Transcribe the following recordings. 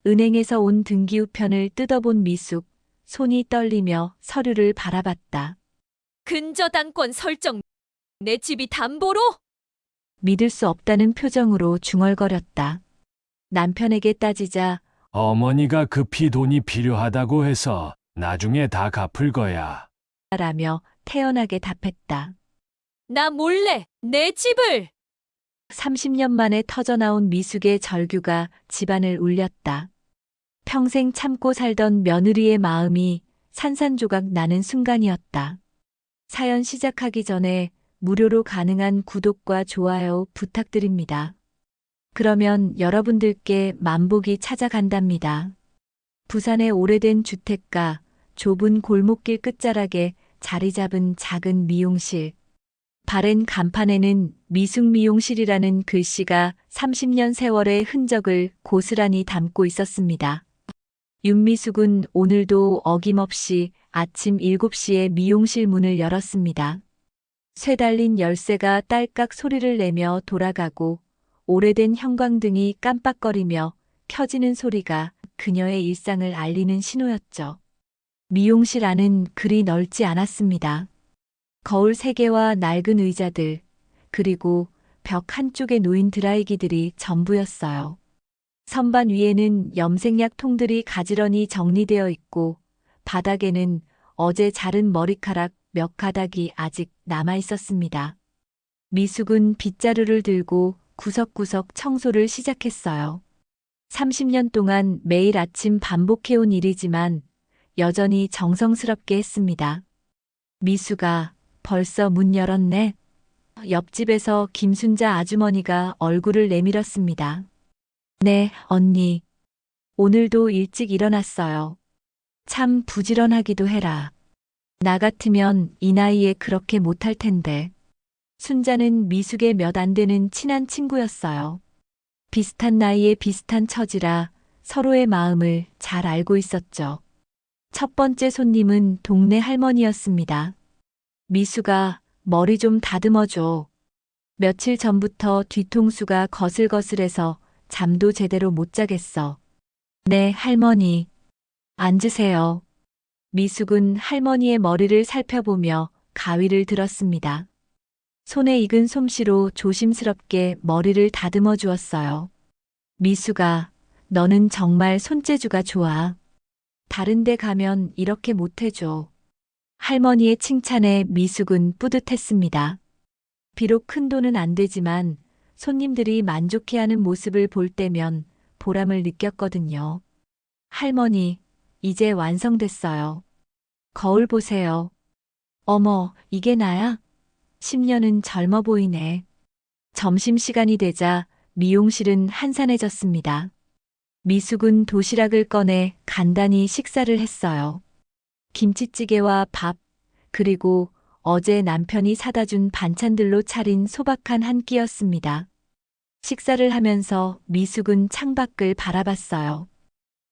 은행에서 온 등기 우편을 뜯어본 미숙, 손이 떨리며 서류를 바라봤다. 근저당권 설정. 내 집이 담보로? 믿을 수 없다는 표정으로 중얼거렸다. 남편에게 따지자 어머니가 급히 돈이 필요하다고 해서 나중에 다 갚을 거야. 라며 태연하게 답했다. 나 몰래 내 집을! 30년 만에 터져나온 미숙의 절규가 집안을 울렸다. 평생 참고 살던 며느리의 마음이 산산조각 나는 순간이었다. 사연 시작하기 전에 무료로 가능한 구독과 좋아요 부탁드립니다. 그러면 여러분들께 만복이 찾아간답니다. 부산의 오래된 주택가, 좁은 골목길 끝자락에 자리 잡은 작은 미용실. 바랜 간판에는 미숙미용실이라는 글씨가 30년 세월의 흔적을 고스란히 담고 있었습니다. 윤미숙은 오늘도 어김없이 아침 7시에 미용실 문을 열었습니다. 쇠 달린 열쇠가 딸깍 소리를 내며 돌아가고 오래된 형광등이 깜빡거리며 켜지는 소리가 그녀의 일상을 알리는 신호였죠. 미용실 안은 그리 넓지 않았습니다. 거울 3개와 낡은 의자들, 그리고 벽 한쪽에 놓인 드라이기들이 전부였어요. 선반 위에는 염색약 통들이 가지런히 정리되어 있고 바닥에는 어제 자른 머리카락 몇 가닥이 아직 남아 있었습니다. 미숙은 빗자루를 들고 구석구석 청소를 시작했어요. 30년 동안 매일 아침 반복해온 일이지만 여전히 정성스럽게 했습니다. 미숙아, 벌써 문 열었네. 옆집에서 김순자 아주머니가 얼굴을 내밀었습니다. 네, 언니. 오늘도 일찍 일어났어요. 참 부지런하기도 해라. 나 같으면 이 나이에 그렇게 못할 텐데. 순자는 미숙의 몇 안 되는 친한 친구였어요. 비슷한 나이에 비슷한 처지라 서로의 마음을 잘 알고 있었죠. 첫 번째 손님은 동네 할머니였습니다. 미숙아, 머리 좀 다듬어줘. 며칠 전부터 뒤통수가 거슬거슬해서 잠도 제대로 못 자겠어. 네, 할머니. 앉으세요. 미숙은 할머니의 머리를 살펴보며 가위를 들었습니다. 손에 익은 솜씨로 조심스럽게 머리를 다듬어 주었어요. 미숙아, 너는 정말 손재주가 좋아. 다른 데 가면 이렇게 못해줘. 할머니의 칭찬에 미숙은 뿌듯했습니다. 비록 큰 돈은 안 되지만 손님들이 만족해하는 모습을 볼 때면 보람을 느꼈거든요. 할머니, 이제 완성됐어요. 거울 보세요. 어머, 이게 나야? 10년은 젊어 보이네. 점심시간이 되자 미용실은 한산해졌습니다. 미숙은 도시락을 꺼내 간단히 식사를 했어요. 김치찌개와 밥, 그리고 어제 남편이 사다 준 반찬들로 차린 소박한 한 끼였습니다. 식사를 하면서 미숙은 창밖을 바라봤어요.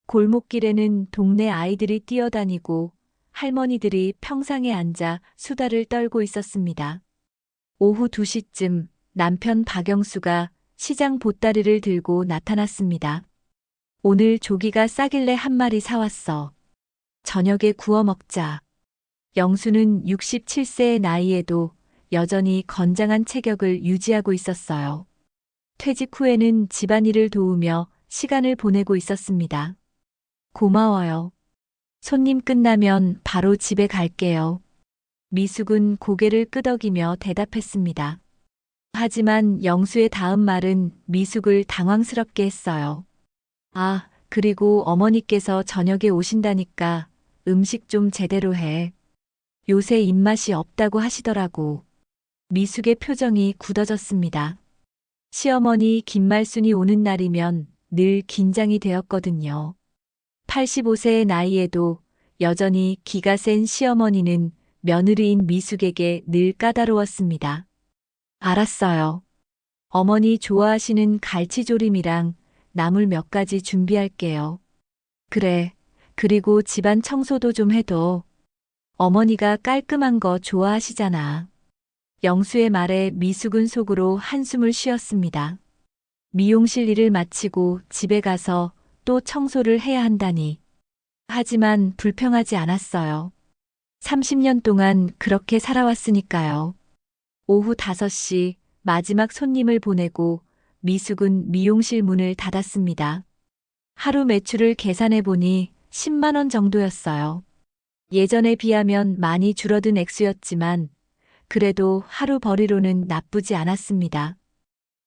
골목길에는 동네 아이들이 뛰어다니고 할머니들이 평상에 앉아 수다를 떨고 있었습니다. 오후 2시쯤 남편 박영수가 시장 보따리를 들고 나타났습니다. 오늘 조기가 싸길래 한 마리 사왔어. 저녁에 구워 먹자. 영수는 67세의 나이에도 여전히 건장한 체격을 유지하고 있었어요. 퇴직 후에는 집안일을 도우며 시간을 보내고 있었습니다. 고마워요. 손님 끝나면 바로 집에 갈게요. 미숙은 고개를 끄덕이며 대답했습니다. 하지만 영수의 다음 말은 미숙을 당황스럽게 했어요. 아, 그리고 어머니께서 저녁에 오신다니까 음식 좀 제대로 해. 요새 입맛이 없다고 하시더라고. 미숙의 표정이 굳어졌습니다. 시어머니 김말순이 오는 날이면 늘 긴장이 되었거든요. 85세의 나이에도 여전히 기가 센 시어머니는 며느리인 미숙에게 늘 까다로웠습니다. 알았어요. 어머니 좋아하시는 갈치조림이랑 나물 몇 가지 준비할게요. 그래, 그리고 집안 청소도 좀 해둬. 어머니가 깔끔한 거 좋아하시잖아. 영수의 말에 미숙은 속으로 한숨을 쉬었습니다. 미용실 일을 마치고 집에 가서 또 청소를 해야 한다니. 하지만 불평하지 않았어요. 30년 동안 그렇게 살아왔으니까요. 오후 5시 마지막 손님을 보내고 미숙은 미용실 문을 닫았습니다. 하루 매출을 계산해 보니 10만 원 정도였어요. 예전에 비하면 많이 줄어든 액수였지만 그래도 하루 벌이로는 나쁘지 않았습니다.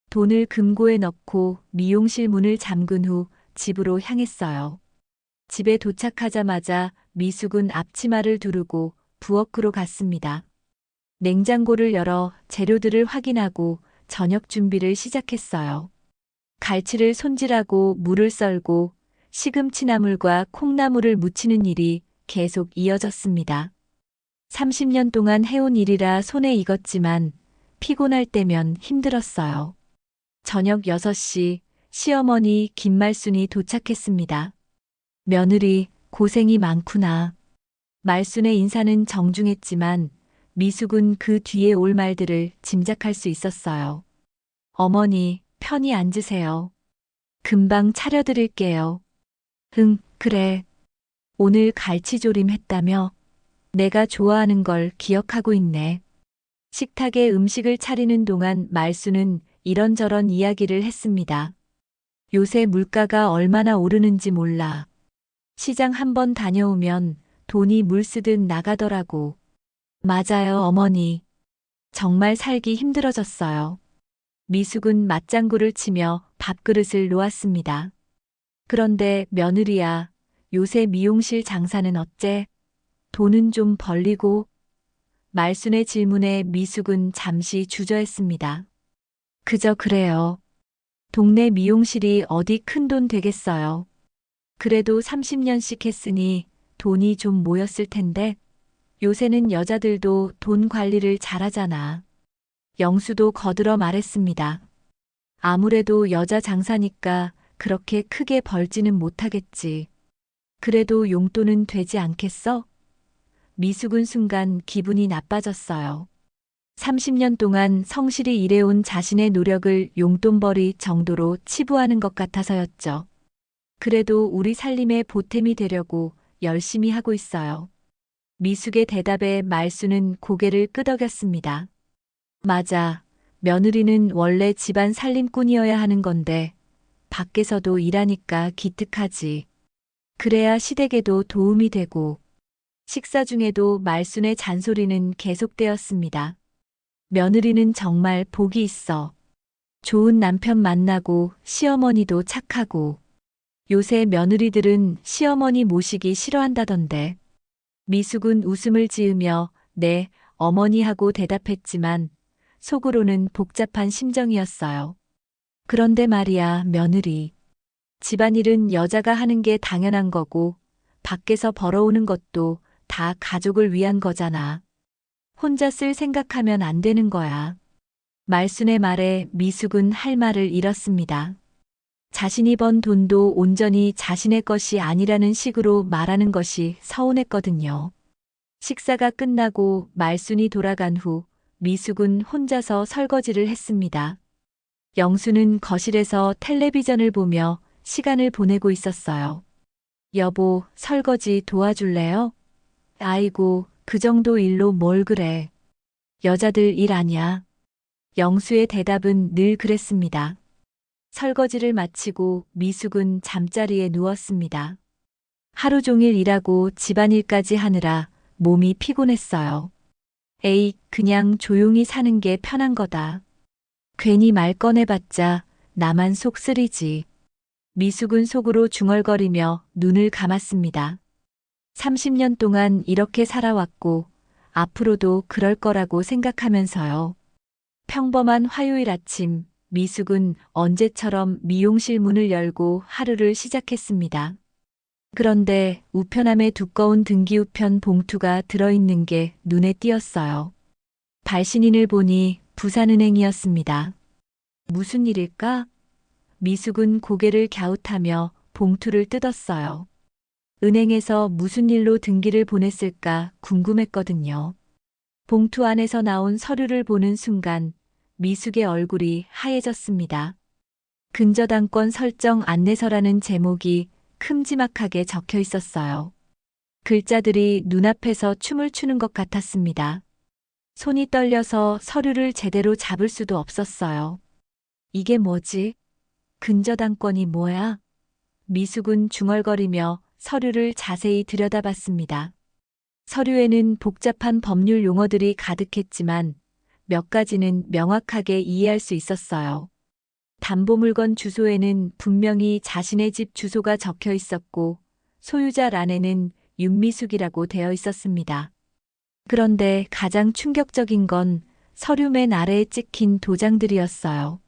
돈을 금고에 넣고 미용실 문을 잠근 후 집으로 향했어요. 집에 도착하자마자 미숙은 앞치마를 두르고 부엌으로 갔습니다. 냉장고를 열어 재료들을 확인하고 저녁 준비를 시작했어요. 갈치를 손질하고 물을 썰고 시금치나물과 콩나물을 무치는 일이 계속 이어졌습니다. 30년 동안 해온 일이라 손에 익었지만 피곤할 때면 힘들었어요. 저녁 6시 시어머니 김말순이 도착했습니다. 며느리 고생이 많구나. 말순의 인사는 정중했지만 미숙은 그 뒤에 올 말들을 짐작할 수 있었어요. 어머니, 편히 앉으세요. 금방 차려드릴게요. 응, 그래. 오늘 갈치조림 했다며? 내가 좋아하는 걸 기억하고 있네. 식탁에 음식을 차리는 동안 말순은 이런저런 이야기를 했습니다. 요새 물가가 얼마나 오르는지 몰라. 시장 한번 다녀오면 돈이 물 쓰듯 나가더라고. 맞아요, 어머니. 정말 살기 힘들어졌어요. 미숙은 맞장구를 치며 밥그릇을 놓았습니다. 그런데 며느리야, 요새 미용실 장사는 어째? 돈은 좀 벌리고? 말순의 질문에 미숙은 잠시 주저했습니다. 그저 그래요. 동네 미용실이 어디 큰돈 되겠어요. 그래도 30년씩 했으니 돈이 좀 모였을 텐데 요새는 여자들도 돈 관리를 잘하잖아. 영수도 거들어 말했습니다. 아무래도 여자 장사니까 그렇게 크게 벌지는 못하겠지. 그래도 용돈은 되지 않겠어? 미숙은 순간 기분이 나빠졌어요. 30년 동안 성실히 일해온 자신의 노력을 용돈벌이 정도로 치부하는 것 같아서였죠. 그래도 우리 살림에 보탬이 되려고 열심히 하고 있어요. 미숙의 대답에 말순은 고개를 끄덕였습니다. 맞아. 며느리는 원래 집안 살림꾼이어야 하는 건데 밖에서도 일하니까 기특하지. 그래야 시댁에도 도움이 되고. 식사 중에도 말순의 잔소리는 계속되었습니다. 며느리는 정말 복이 있어. 좋은 남편 만나고 시어머니도 착하고. 요새 며느리들은 시어머니 모시기 싫어한다던데. 미숙은 웃음을 지으며 네, 어머니 하고 대답했지만 속으로는 복잡한 심정이었어요. 그런데 말이야, 며느리. 집안일은 여자가 하는 게 당연한 거고 밖에서 벌어오는 것도 다 가족을 위한 거잖아. 혼자 쓸 생각하면 안 되는 거야. 말순의 말에 미숙은 할 말을 잃었습니다. 자신이 번 돈도 온전히 자신의 것이 아니라는 식으로 말하는 것이 서운했거든요. 식사가 끝나고 말순이 돌아간 후 미숙은 혼자서 설거지를 했습니다. 영수는 거실에서 텔레비전을 보며 시간을 보내고 있었어요. 여보, 설거지 도와줄래요? 아이고, 그 정도 일로 뭘 그래. 여자들 일 아냐? 영수의 대답은 늘 그랬습니다. 설거지를 마치고 미숙은 잠자리에 누웠습니다. 하루 종일 일하고 집안일까지 하느라 몸이 피곤했어요. 에이, 그냥 조용히 사는 게 편한 거다. 괜히 말 꺼내봤자 나만 속 쓰리지. 미숙은 속으로 중얼거리며 눈을 감았습니다. 30년 동안 이렇게 살아왔고 앞으로도 그럴 거라고 생각하면서요. 평범한 화요일 아침, 미숙은 언제처럼 미용실 문을 열고 하루를 시작했습니다. 그런데 우편함에 두꺼운 등기우편 봉투가 들어있는 게 눈에 띄었어요. 발신인을 보니 부산은행이었습니다. 무슨 일일까? 미숙은 고개를 갸웃하며 봉투를 뜯었어요. 은행에서 무슨 일로 등기를 보냈을까 궁금했거든요. 봉투 안에서 나온 서류를 보는 순간 미숙의 얼굴이 하얘졌습니다. 근저당권 설정 안내서라는 제목이 큼지막하게 적혀 있었어요. 글자들이 눈앞에서 춤을 추는 것 같았습니다. 손이 떨려서 서류를 제대로 잡을 수도 없었어요. 이게 뭐지? 근저당권이 뭐야? 미숙은 중얼거리며 서류를 자세히 들여다봤습니다. 서류에는 복잡한 법률 용어들이 가득했지만 몇 가지는 명확하게 이해할 수 있었어요. 담보물건 주소에는 분명히 자신의 집 주소가 적혀 있었고 소유자란에는 윤미숙이라고 되어 있었습니다. 그런데 가장 충격적인 건 서류 맨 아래에 찍힌 도장들이었어요.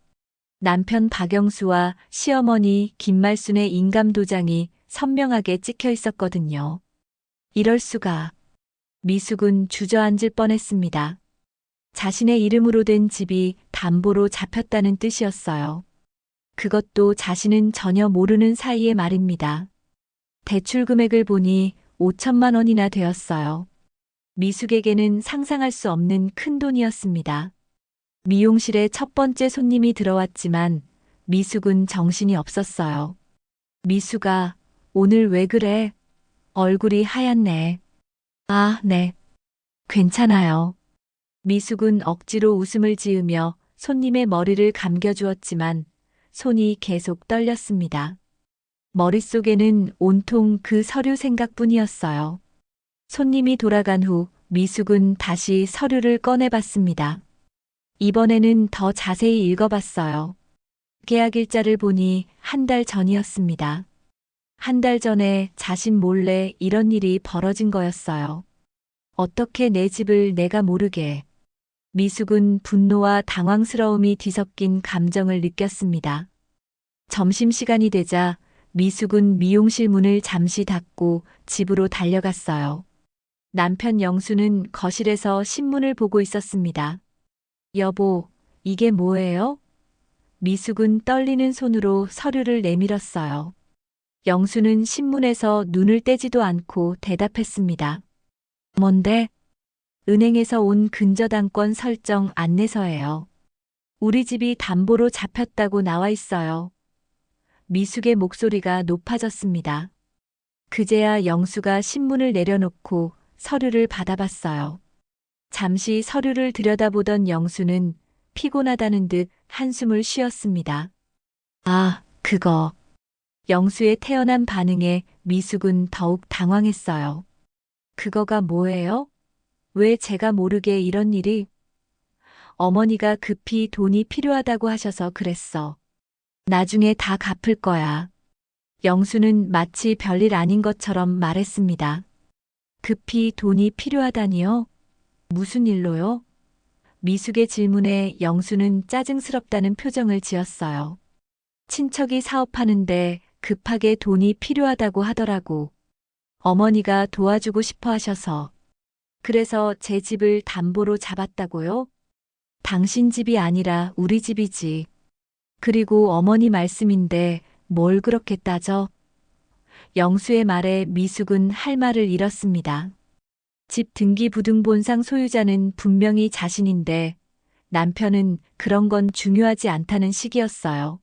남편 박영수와 시어머니 김말순의 인감도장이 선명하게 찍혀 있었거든요. 이럴 수가. 미숙은 주저앉을 뻔했습니다. 자신의 이름으로 된 집이 담보로 잡혔다는 뜻이었어요. 그것도 자신은 전혀 모르는 사이의 말입니다. 대출 금액을 보니 5천만 원이나 되었어요. 미숙에게는 상상할 수 없는 큰 돈이었습니다. 미용실에 첫 번째 손님이 들어왔지만 미숙은 정신이 없었어요. 미숙아, 오늘 왜 그래? 얼굴이 하얗네. 아, 네. 괜찮아요. 미숙은 억지로 웃음을 지으며 손님의 머리를 감겨주었지만 손이 계속 떨렸습니다. 머릿속에는 온통 그 서류 생각뿐이었어요. 손님이 돌아간 후 미숙은 다시 서류를 꺼내봤습니다. 이번에는 더 자세히 읽어봤어요. 계약일자를 보니 한 달 전이었습니다. 한 달 전에 자신 몰래 이런 일이 벌어진 거였어요. 어떻게 내 집을 내가 모르게. 미숙은 분노와 당황스러움이 뒤섞인 감정을 느꼈습니다. 점심시간이 되자 미숙은 미용실 문을 잠시 닫고 집으로 달려갔어요. 남편 영수는 거실에서 신문을 보고 있었습니다. 여보, 이게 뭐예요? 미숙은 떨리는 손으로 서류를 내밀었어요. 영수는 신문에서 눈을 떼지도 않고 대답했습니다. 뭔데? 은행에서 온 근저당권 설정 안내서예요. 우리 집이 담보로 잡혔다고 나와 있어요. 미숙의 목소리가 높아졌습니다. 그제야 영수가 신문을 내려놓고 서류를 받아봤어요. 잠시 서류를 들여다보던 영수는 피곤하다는 듯 한숨을 쉬었습니다. 아, 그거. 영수의 태연한 반응에 미숙은 더욱 당황했어요. 그거가 뭐예요? 왜 제가 모르게 이런 일이? 어머니가 급히 돈이 필요하다고 하셔서 그랬어. 나중에 다 갚을 거야. 영수는 마치 별일 아닌 것처럼 말했습니다. 급히 돈이 필요하다니요? 무슨 일로요? 미숙의 질문에 영수는 짜증스럽다는 표정을 지었어요. 친척이 사업하는데 급하게 돈이 필요하다고 하더라고. 어머니가 도와주고 싶어 하셔서. 그래서 제 집을 담보로 잡았다고요? 당신 집이 아니라 우리 집이지. 그리고 어머니 말씀인데 뭘 그렇게 따져? 영수의 말에 미숙은 할 말을 잃었습니다. 집 등기부등본상 소유자는 분명히 자신인데 남편은 그런 건 중요하지 않다는 식이었어요.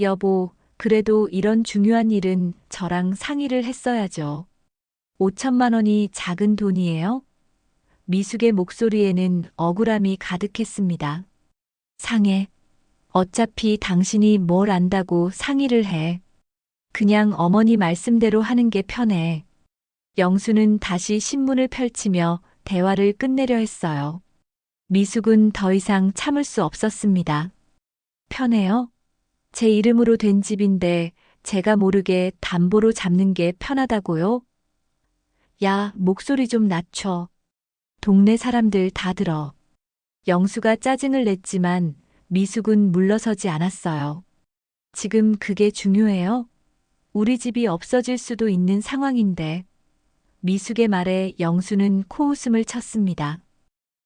여보, 그래도 이런 중요한 일은 저랑 상의를 했어야죠. 5천만 원이 작은 돈이에요? 미숙의 목소리에는 억울함이 가득했습니다. 상해. 어차피 당신이 뭘 안다고 상의를 해. 그냥 어머니 말씀대로 하는 게 편해. 영수는 다시 신문을 펼치며 대화를 끝내려 했어요. 미숙은 더 이상 참을 수 없었습니다. 편해요? 제 이름으로 된 집인데 제가 모르게 담보로 잡는 게 편하다고요? 야, 목소리 좀 낮춰. 동네 사람들 다 들어. 영수가 짜증을 냈지만 미숙은 물러서지 않았어요. 지금 그게 중요해요? 우리 집이 없어질 수도 있는 상황인데. 미숙의 말에 영수는 코웃음을 쳤습니다.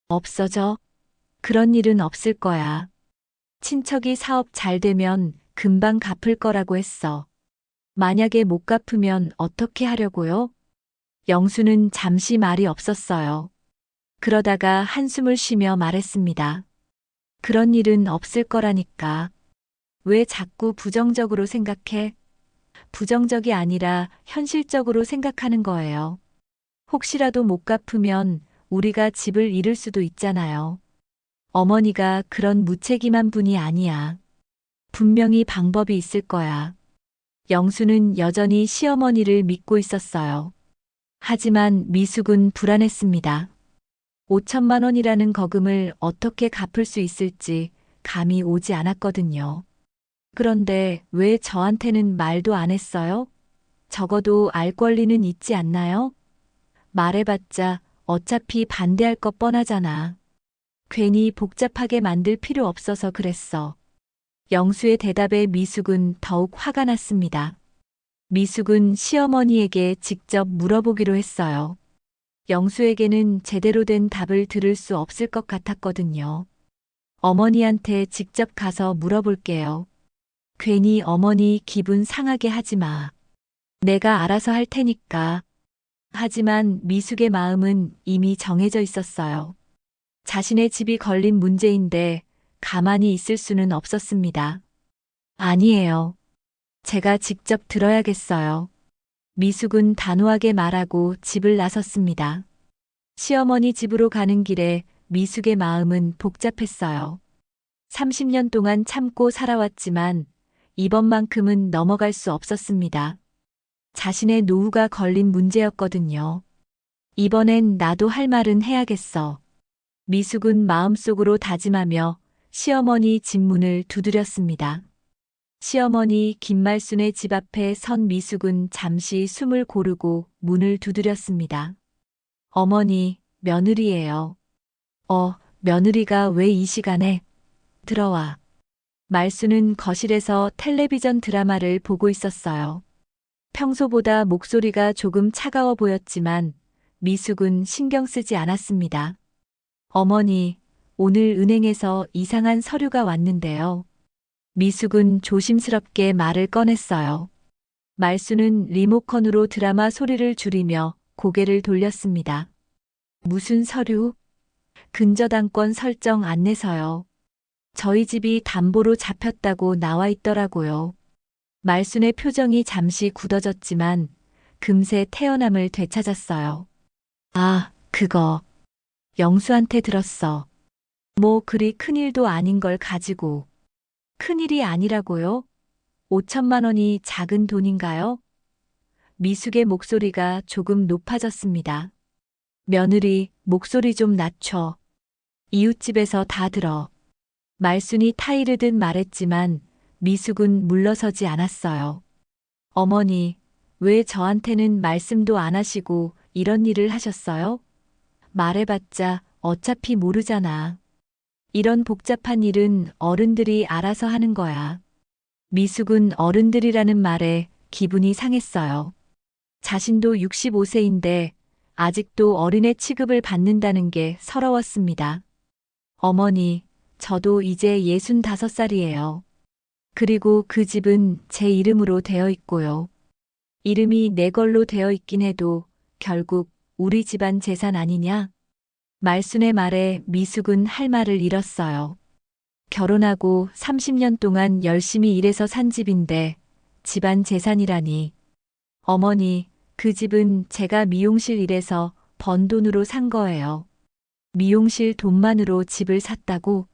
없어져? 그런 일은 없을 거야. 친척이 사업 잘 되면 금방 갚을 거라고 했어. 만약에 못 갚으면 어떻게 하려고요? 영수는 잠시 말이 없었어요. 그러다가 한숨을 쉬며 말했습니다. 그런 일은 없을 거라니까. 왜 자꾸 부정적으로 생각해? 부정적이 아니라 현실적으로 생각하는 거예요. 혹시라도 못 갚으면 우리가 집을 잃을 수도 있잖아요. 어머니가 그런 무책임한 분이 아니야. 분명히 방법이 있을 거야. 영수는 여전히 시어머니를 믿고 있었어요. 하지만 미숙은 불안했습니다. 5천만 원이라는 거금을 어떻게 갚을 수 있을지 감이 오지 않았거든요. 그런데 왜 저한테는 말도 안 했어요? 적어도 알 권리는 있지 않나요? 말해봤자 어차피 반대할 것 뻔하잖아. 괜히 복잡하게 만들 필요 없어서 그랬어. 영수의 대답에 미숙은 더욱 화가 났습니다. 미숙은 시어머니에게 직접 물어보기로 했어요. 영수에게는 제대로 된 답을 들을 수 없을 것 같았거든요. 어머니한테 직접 가서 물어볼게요. 괜히 어머니 기분 상하게 하지 마. 내가 알아서 할 테니까. 하지만 미숙의 마음은 이미 정해져 있었어요. 자신의 집이 걸린 문제인데 가만히 있을 수는 없었습니다. 아니에요. 제가 직접 들어야겠어요. 미숙은 단호하게 말하고 집을 나섰습니다. 시어머니 집으로 가는 길에 미숙의 마음은 복잡했어요. 30년 동안 참고 살아왔지만 이번만큼은 넘어갈 수 없었습니다. 자신의 노후가 걸린 문제였거든요. 이번엔 나도 할 말은 해야겠어. 미숙은 마음속으로 다짐하며 시어머니 집 문을 두드렸습니다. 시어머니 김말순의 집 앞에 선 미숙은 잠시 숨을 고르고 문을 두드렸습니다. 어머니, 며느리예요. 며느리가 왜 이 시간에? 들어와. 말순은 거실에서 텔레비전 드라마를 보고 있었어요. 평소보다 목소리가 조금 차가워 보였지만 미숙은 신경 쓰지 않았습니다. 어머니, 오늘 은행에서 이상한 서류가 왔는데요. 미숙은 조심스럽게 말을 꺼냈어요. 말순은 리모컨으로 드라마 소리를 줄이며 고개를 돌렸습니다. 무슨 서류? 근저당권 설정 안내서요. 저희 집이 담보로 잡혔다고 나와 있더라고요. 말순의 표정이 잠시 굳어졌지만 금세 태연함을 되찾았어요. 아, 그거. 영수한테 들었어. 뭐 그리 큰일도 아닌 걸 가지고. 큰일이 아니라고요? 5천만 원이 작은 돈인가요? 미숙의 목소리가 조금 높아졌습니다. 며느리, 목소리 좀 낮춰. 이웃집에서 다 들어. 말순이 타이르듯 말했지만 미숙은 물러서지 않았어요. 어머니, 왜 저한테는 말씀도 안 하시고 이런 일을 하셨어요? 말해봤자 어차피 모르잖아. 이런 복잡한 일은 어른들이 알아서 하는 거야. 미숙은 어른들이라는 말에 기분이 상했어요. 자신도 65세인데 아직도 어린애 취급을 받는다는 게 서러웠습니다. 어머니, 저도 이제 65살이에요. 그리고 그 집은 제 이름으로 되어 있고요. 이름이 내 걸로 되어 있긴 해도 결국 우리 집안 재산 아니냐? 말순의 말에 미숙은 할 말을 잃었어요. 결혼하고 30년 동안 열심히 일해서 산 집인데 집안 재산이라니. 어머니, 그 집은 제가 미용실 일해서 번 돈으로 산 거예요. 미용실 돈만으로 집을 샀다고?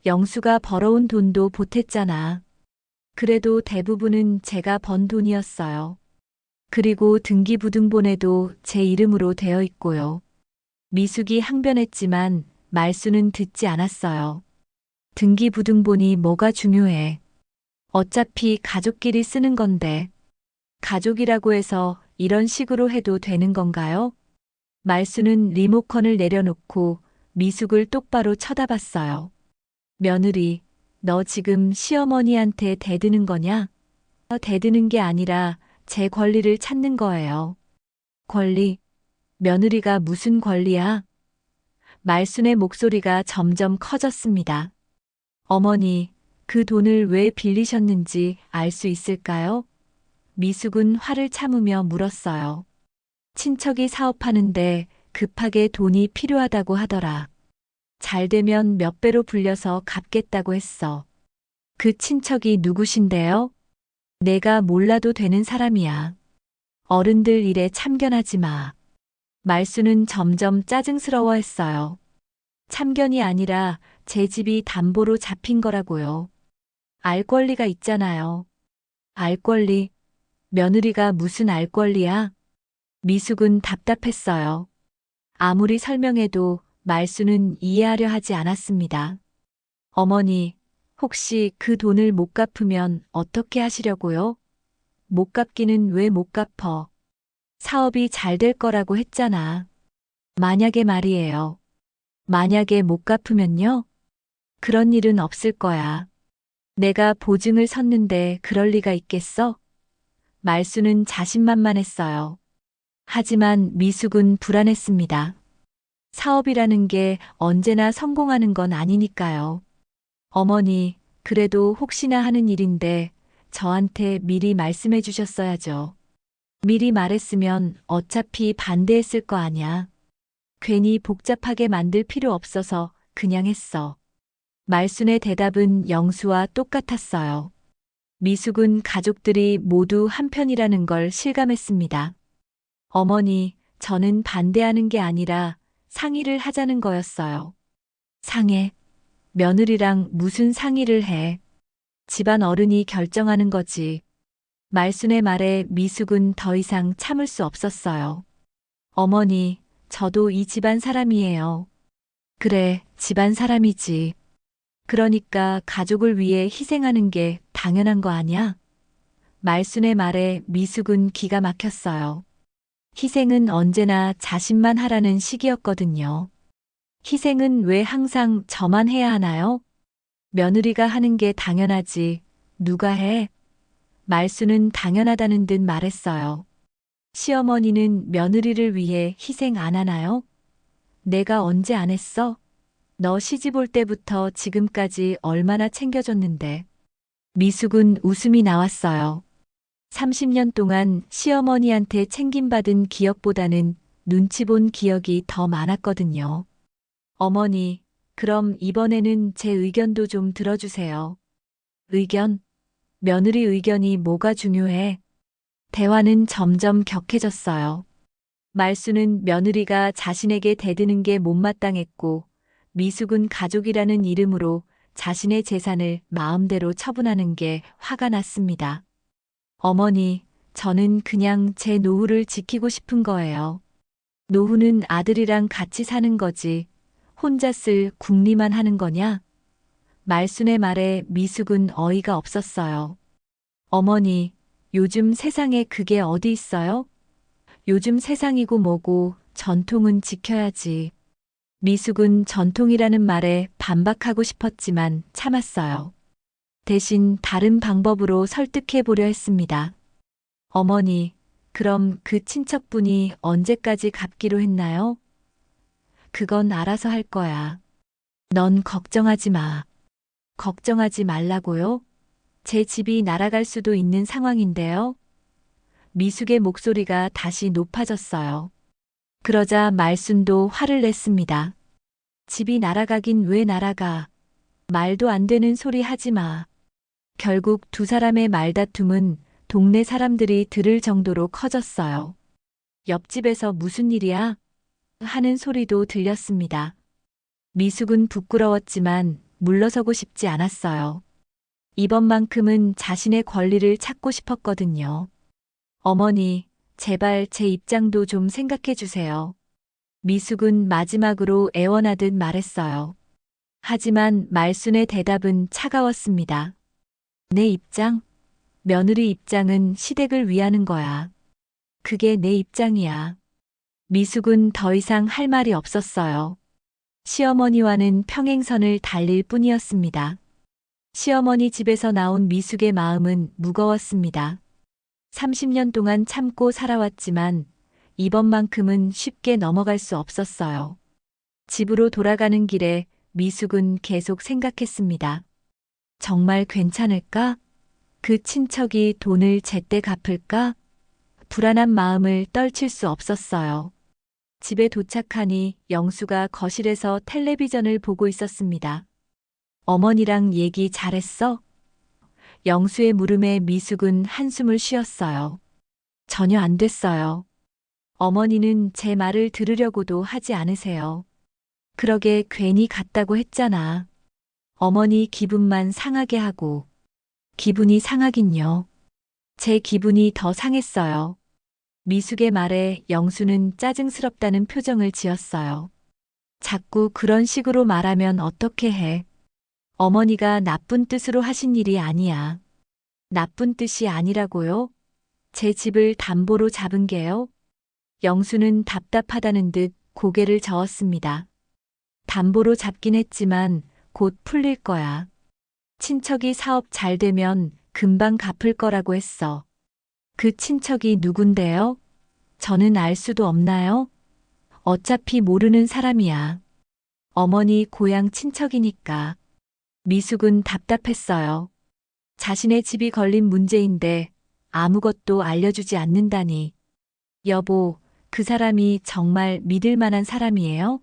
영수가 벌어온 돈도 보탰잖아. 그래도 대부분은 제가 번 돈이었어요. 그리고 등기부등본에도 제 이름으로 되어 있고요. 미숙이 항변했지만 말순은 듣지 않았어요. 등기부등본이 뭐가 중요해. 어차피 가족끼리 쓰는 건데. 가족이라고 해서 이런 식으로 해도 되는 건가요? 말순은 리모컨을 내려놓고 미숙을 똑바로 쳐다봤어요. 며느리, 너 지금 시어머니한테 대드는 거냐? 대드는 게 아니라 제 권리를 찾는 거예요. 권리? 며느리가 무슨 권리야? 말순의 목소리가 점점 커졌습니다. 어머니, 그 돈을 왜 빌리셨는지 알 수 있을까요? 미숙은 화를 참으며 물었어요. 친척이 사업하는데 급하게 돈이 필요하다고 하더라. 잘 되면 몇 배로 불려서 갚겠다고 했어. 그 친척이 누구신데요? 내가 몰라도 되는 사람이야. 어른들 일에 참견하지 마. 말수는 점점 짜증스러워했어요. 참견이 아니라 제 집이 담보로 잡힌 거라고요. 알 권리가 있잖아요. 알 권리? 며느리가 무슨 알 권리야? 미숙은 답답했어요. 아무리 설명해도 말수는 이해하려 하지 않았습니다. 어머니, 혹시 그 돈을 못 갚으면 어떻게 하시려고요? 못 갚기는 왜 못 갚어? 사업이 잘 될 거라고 했잖아. 만약에 말이에요. 만약에 못 갚으면요? 그런 일은 없을 거야. 내가 보증을 섰는데 그럴 리가 있겠어? 말수는 자신만만했어요. 하지만 미숙은 불안했습니다. 사업이라는 게 언제나 성공하는 건 아니니까요. 어머니, 그래도 혹시나 하는 일인데 저한테 미리 말씀해 주셨어야죠. 미리 말했으면 어차피 반대했을 거 아냐. 괜히 복잡하게 만들 필요 없어서 그냥 했어. 말순의 대답은 영수와 똑같았어요. 미숙은 가족들이 모두 한편이라는 걸 실감했습니다. 어머니, 저는 반대하는 게 아니라 상의를 하자는 거였어요. 상해? 며느리랑 무슨 상의를 해? 집안 어른이 결정하는 거지. 말순의 말에 미숙은 더 이상 참을 수 없었어요. 어머니, 저도 이 집안 사람이에요. 그래, 집안 사람이지. 그러니까 가족을 위해 희생하는 게 당연한 거 아니야? 말순의 말에 미숙은 기가 막혔어요. 희생은 언제나 자신만 하라는 식이었거든요. 희생은 왜 항상 저만 해야 하나요? 며느리가 하는 게 당연하지. 누가 해? 말수는 당연하다는 듯 말했어요. 시어머니는 며느리를 위해 희생 안 하나요? 내가 언제 안 했어? 너 시집 올 때부터 지금까지 얼마나 챙겨줬는데. 미숙은 웃음이 나왔어요. 30년 동안 시어머니한테 챙김받은 기억보다는 눈치 본 기억이 더 많았거든요. 어머니, 그럼 이번에는 제 의견도 좀 들어주세요. 의견? 며느리 의견이 뭐가 중요해? 대화는 점점 격해졌어요. 말수는 며느리가 자신에게 대드는 게 못마땅했고, 미숙은 가족이라는 이름으로 자신의 재산을 마음대로 처분하는 게 화가 났습니다. 어머니, 저는 그냥 제 노후를 지키고 싶은 거예요. 노후는 아들이랑 같이 사는 거지. 혼자 쓸 궁리만 하는 거냐? 말순의 말에 미숙은 어이가 없었어요. 어머니, 요즘 세상에 그게 어디 있어요? 요즘 세상이고 뭐고 전통은 지켜야지. 미숙은 전통이라는 말에 반박하고 싶었지만 참았어요. 대신 다른 방법으로 설득해 보려 했습니다. 어머니, 그럼 그 친척분이 언제까지 갚기로 했나요? 그건 알아서 할 거야. 넌 걱정하지 마. 걱정하지 말라고요? 제 집이 날아갈 수도 있는 상황인데요. 미숙의 목소리가 다시 높아졌어요. 그러자 말순도 화를 냈습니다. 집이 날아가긴 왜 날아가? 말도 안 되는 소리 하지 마. 결국 두 사람의 말다툼은 동네 사람들이 들을 정도로 커졌어요. 옆집에서 무슨 일이야? 하는 소리도 들렸습니다. 미숙은 부끄러웠지만 물러서고 싶지 않았어요. 이번만큼은 자신의 권리를 찾고 싶었거든요. 어머니, 제발 제 입장도 좀 생각해 주세요. 미숙은 마지막으로 애원하듯 말했어요. 하지만 말순의 대답은 차가웠습니다. 내 입장? 며느리 입장은 시댁을 위하는 거야. 그게 내 입장이야. 미숙은 더 이상 할 말이 없었어요. 시어머니와는 평행선을 달릴 뿐이었습니다. 시어머니 집에서 나온 미숙의 마음은 무거웠습니다. 30년 동안 참고 살아왔지만 이번만큼은 쉽게 넘어갈 수 없었어요. 집으로 돌아가는 길에 미숙은 계속 생각했습니다. 정말 괜찮을까? 그 친척이 돈을 제때 갚을까? 불안한 마음을 떨칠 수 없었어요. 집에 도착하니 영수가 거실에서 텔레비전을 보고 있었습니다. 어머니랑 얘기 잘했어? 영수의 물음에 미숙은 한숨을 쉬었어요. 전혀 안 됐어요. 어머니는 제 말을 들으려고도 하지 않으세요. 그러게 괜히 갔다고 했잖아. 어머니 기분만 상하게 하고. 기분이 상하긴요. 제 기분이 더 상했어요. 미숙의 말에 영수는 짜증스럽다는 표정을 지었어요. 자꾸 그런 식으로 말하면 어떻게 해? 어머니가 나쁜 뜻으로 하신 일이 아니야. 나쁜 뜻이 아니라고요? 제 집을 담보로 잡은 게요? 영수는 답답하다는 듯 고개를 저었습니다. 담보로 잡긴 했지만 곧 풀릴 거야. 친척이 사업 잘 되면 금방 갚을 거라고 했어. 그 친척이 누군데요? 저는 알 수도 없나요? 어차피 모르는 사람이야. 어머니 고향 친척이니까. 미숙은 답답했어요. 자신의 집이 걸린 문제인데 아무것도 알려주지 않는다니. 여보, 그 사람이 정말 믿을 만한 사람이에요?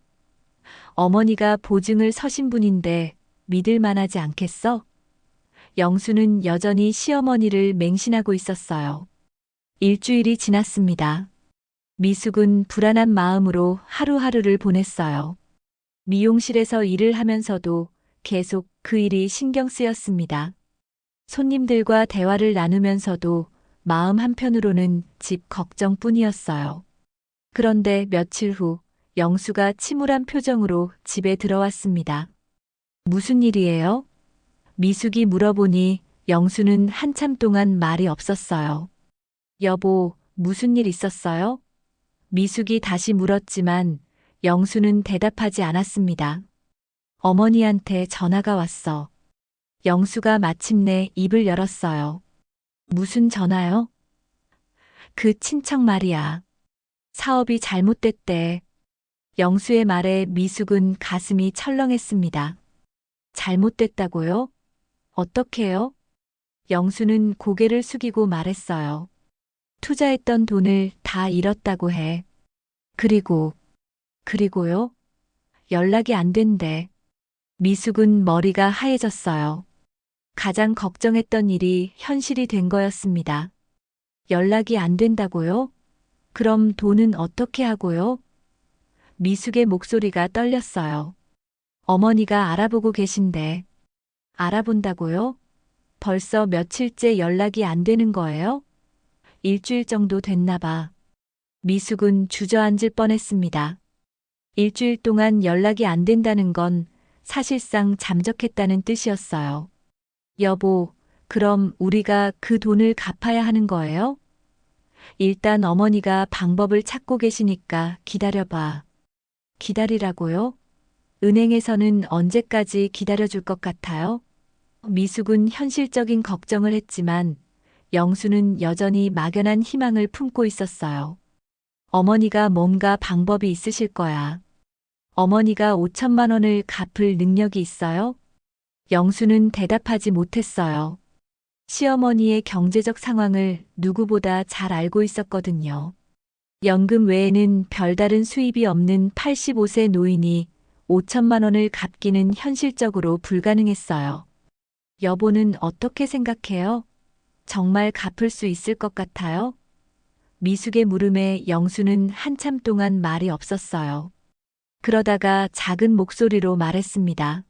어머니가 보증을 서신 분인데 믿을 만하지 않겠어? 영수는 여전히 시어머니를 맹신하고 있었어요. 일주일이 지났습니다. 미숙은 불안한 마음으로 하루하루를 보냈어요. 미용실에서 일을 하면서도 계속 그 일이 신경 쓰였습니다. 손님들과 대화를 나누면서도 마음 한편으로는 집 걱정뿐이었어요. 그런데 며칠 후 영수가 침울한 표정으로 집에 들어왔습니다. 무슨 일이에요? 미숙이 물어보니 영수는 한참 동안 말이 없었어요. 여보, 무슨 일 있었어요? 미숙이 다시 물었지만 영수는 대답하지 않았습니다. 어머니한테 전화가 왔어. 영수가 마침내 입을 열었어요. 무슨 전화요? 그 친척 말이야. 사업이 잘못됐대. 영수의 말에 미숙은 가슴이 철렁했습니다. 잘못됐다고요? 어떻게요? 영수는 고개를 숙이고 말했어요. 투자했던 돈을 다 잃었다고 해. 그리고요? 연락이 안 된대. 미숙은 머리가 하얘졌어요. 가장 걱정했던 일이 현실이 된 거였습니다. 연락이 안 된다고요? 그럼 돈은 어떻게 하고요? 미숙의 목소리가 떨렸어요. 어머니가 알아보고 계신데. 알아본다고요? 벌써 며칠째 연락이 안 되는 거예요? 일주일 정도 됐나 봐. 미숙은 주저앉을 뻔했습니다. 일주일 동안 연락이 안 된다는 건 사실상 잠적했다는 뜻이었어요. 여보, 그럼 우리가 그 돈을 갚아야 하는 거예요? 일단 어머니가 방법을 찾고 계시니까 기다려봐. 기다리라고요? 은행에서는 언제까지 기다려줄 것 같아요? 미숙은 현실적인 걱정을 했지만 영수는 여전히 막연한 희망을 품고 있었어요. 어머니가 뭔가 방법이 있으실 거야. 어머니가 5천만 원을 갚을 능력이 있어요? 영수는 대답하지 못했어요. 시어머니의 경제적 상황을 누구보다 잘 알고 있었거든요. 연금 외에는 별다른 수입이 없는 85세 노인이 5천만 원을 갚기는 현실적으로 불가능했어요. 여보는 어떻게 생각해요? 정말 갚을 수 있을 것 같아요? 미숙의 물음에 영수는 한참 동안 말이 없었어요. 그러다가 작은 목소리로 말했습니다.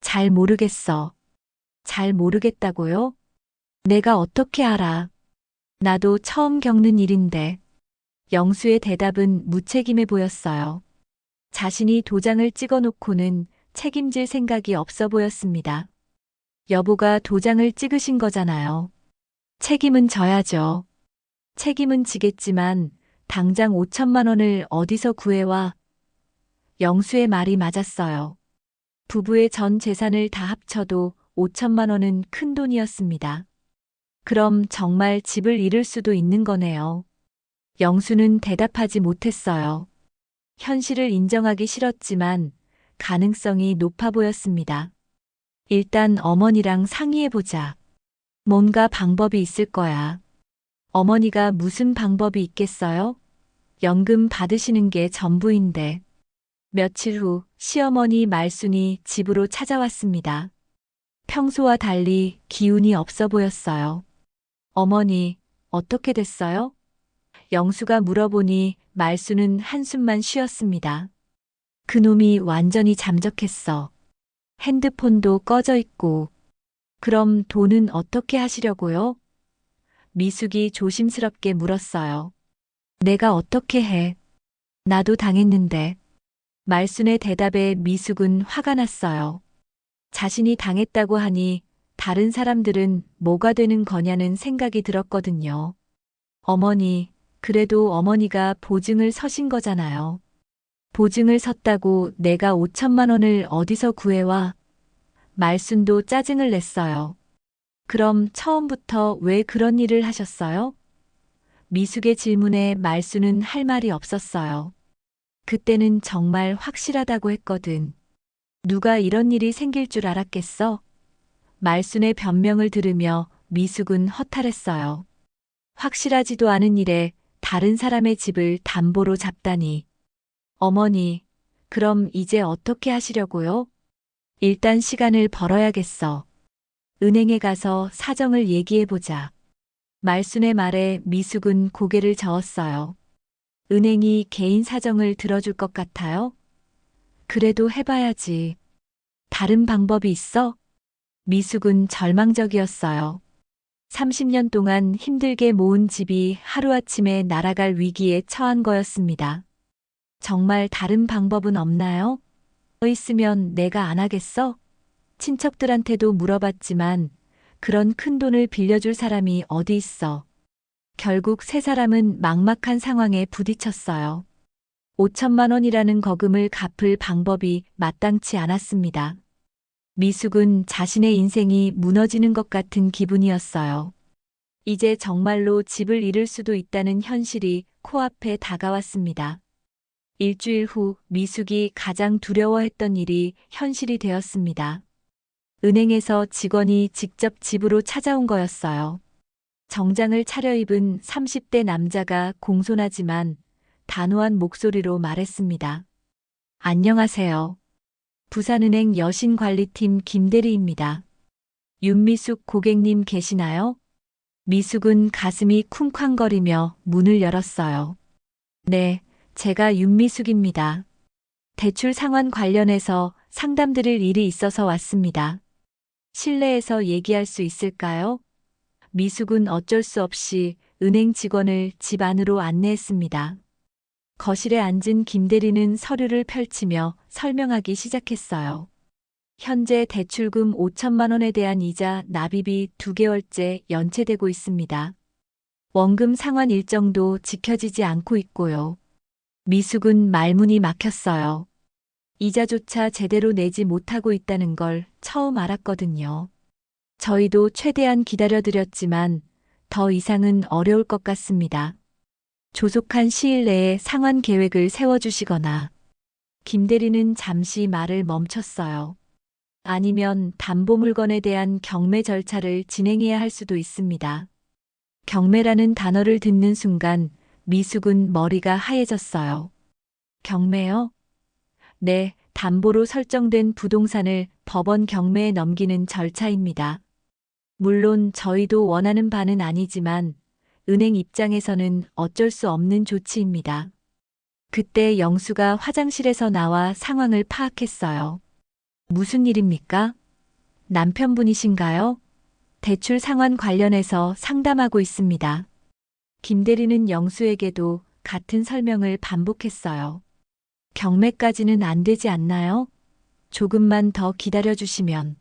잘 모르겠어. 잘 모르겠다고요? 내가 어떻게 알아? 나도 처음 겪는 일인데. 영수의 대답은 무책임해 보였어요. 자신이 도장을 찍어놓고는 책임질 생각이 없어 보였습니다. 여보가 도장을 찍으신 거잖아요. 책임은 져야죠. 책임은 지겠지만 당장 5천만 원을 어디서 구해와? 영수의 말이 맞았어요. 부부의 전 재산을 다 합쳐도 5천만 원은 큰 돈이었습니다. 그럼 정말 집을 잃을 수도 있는 거네요. 영수는 대답하지 못했어요. 현실을 인정하기 싫었지만 가능성이 높아 보였습니다. 일단 어머니랑 상의해보자. 뭔가 방법이 있을 거야. 어머니가 무슨 방법이 있겠어요? 연금 받으시는 게 전부인데. 며칠 후 시어머니 말순이 집으로 찾아왔습니다. 평소와 달리 기운이 없어 보였어요. 어머니, 어떻게 됐어요? 영수가 물어보니 말수는 한숨만 쉬었습니다. 그놈이 완전히 잠적했어. 핸드폰도 꺼져 있고. 그럼 돈은 어떻게 하시려고요? 미숙이 조심스럽게 물었어요. 내가 어떻게 해? 나도 당했는데. 말순의 대답에 미숙은 화가 났어요. 자신이 당했다고 하니 다른 사람들은 뭐가 되는 거냐는 생각이 들었거든요. 어머니, 그래도 어머니가 보증을 서신 거잖아요. 보증을 섰다고 내가 5천만 원을 어디서 구해와? 말순도 짜증을 냈어요. 그럼 처음부터 왜 그런 일을 하셨어요? 미숙의 질문에 말순은 할 말이 없었어요. 그때는 정말 확실하다고 했거든. 누가 이런 일이 생길 줄 알았겠어? 말순의 변명을 들으며 미숙은 허탈했어요. 확실하지도 않은 일에 다른 사람의 집을 담보로 잡다니. 어머니, 그럼 이제 어떻게 하시려고요? 일단 시간을 벌어야겠어. 은행에 가서 사정을 얘기해보자. 말순의 말에 미숙은 고개를 저었어요. 은행이 개인 사정을 들어줄 것 같아요? 그래도 해봐야지. 다른 방법이 있어? 미숙은 절망적이었어요. 30년 동안 힘들게 모은 집이 하루아침에 날아갈 위기에 처한 거였습니다. 정말 다른 방법은 없나요? 있으면 내가 안 하겠어? 친척들한테도 물어봤지만 그런 큰 돈을 빌려줄 사람이 어디 있어. 결국 세 사람은 막막한 상황에 부딪혔어요. 5천만 원이라는 거금을 갚을 방법이 마땅치 않았습니다. 미숙은 자신의 인생이 무너지는 것 같은 기분이었어요. 이제 정말로 집을 잃을 수도 있다는 현실이 코앞에 다가왔습니다. 일주일 후 미숙이 가장 두려워했던 일이 현실이 되었습니다. 은행에서 직원이 직접 집으로 찾아온 거였어요. 정장을 차려입은 30대 남자가 공손하지만 단호한 목소리로 말했습니다. 안녕하세요. 부산은행 여신관리팀 김대리입니다. 윤미숙 고객님 계시나요? 미숙은 가슴이 쿵쾅거리며 문을 열었어요. 네, 제가 윤미숙입니다. 대출 상환 관련해서 상담드릴 일이 있어서 왔습니다. 실내에서 얘기할 수 있을까요? 미숙은 어쩔 수 없이 은행 직원을 집 안으로 안내했습니다. 거실에 앉은 김대리는 서류를 펼치며 설명하기 시작했어요. 현재 대출금 5천만 원에 대한 이자 납입이 2개월째 연체되고 있습니다. 원금 상환 일정도 지켜지지 않고 있고요. 미숙은 말문이 막혔어요. 이자조차 제대로 내지 못하고 있다는 걸 처음 알았거든요. 저희도 최대한 기다려드렸지만 더 이상은 어려울 것 같습니다. 조속한 시일 내에 상환 계획을 세워주시거나. 김대리는 잠시 말을 멈췄어요. 아니면 담보 물건에 대한 경매 절차를 진행해야 할 수도 있습니다. 경매라는 단어를 듣는 순간 미숙은 머리가 하얘졌어요. 경매요? 네, 담보로 설정된 부동산을 법원 경매에 넘기는 절차입니다. 물론 저희도 원하는 바는 아니지만 은행 입장에서는 어쩔 수 없는 조치입니다. 그때 영수가 화장실에서 나와 상황을 파악했어요. 무슨 일입니까? 남편분이신가요? 대출 상환 관련해서 상담하고 있습니다. 김대리는 영수에게도 같은 설명을 반복했어요. 경매까지는 안 되지 않나요? 조금만 더 기다려주시면.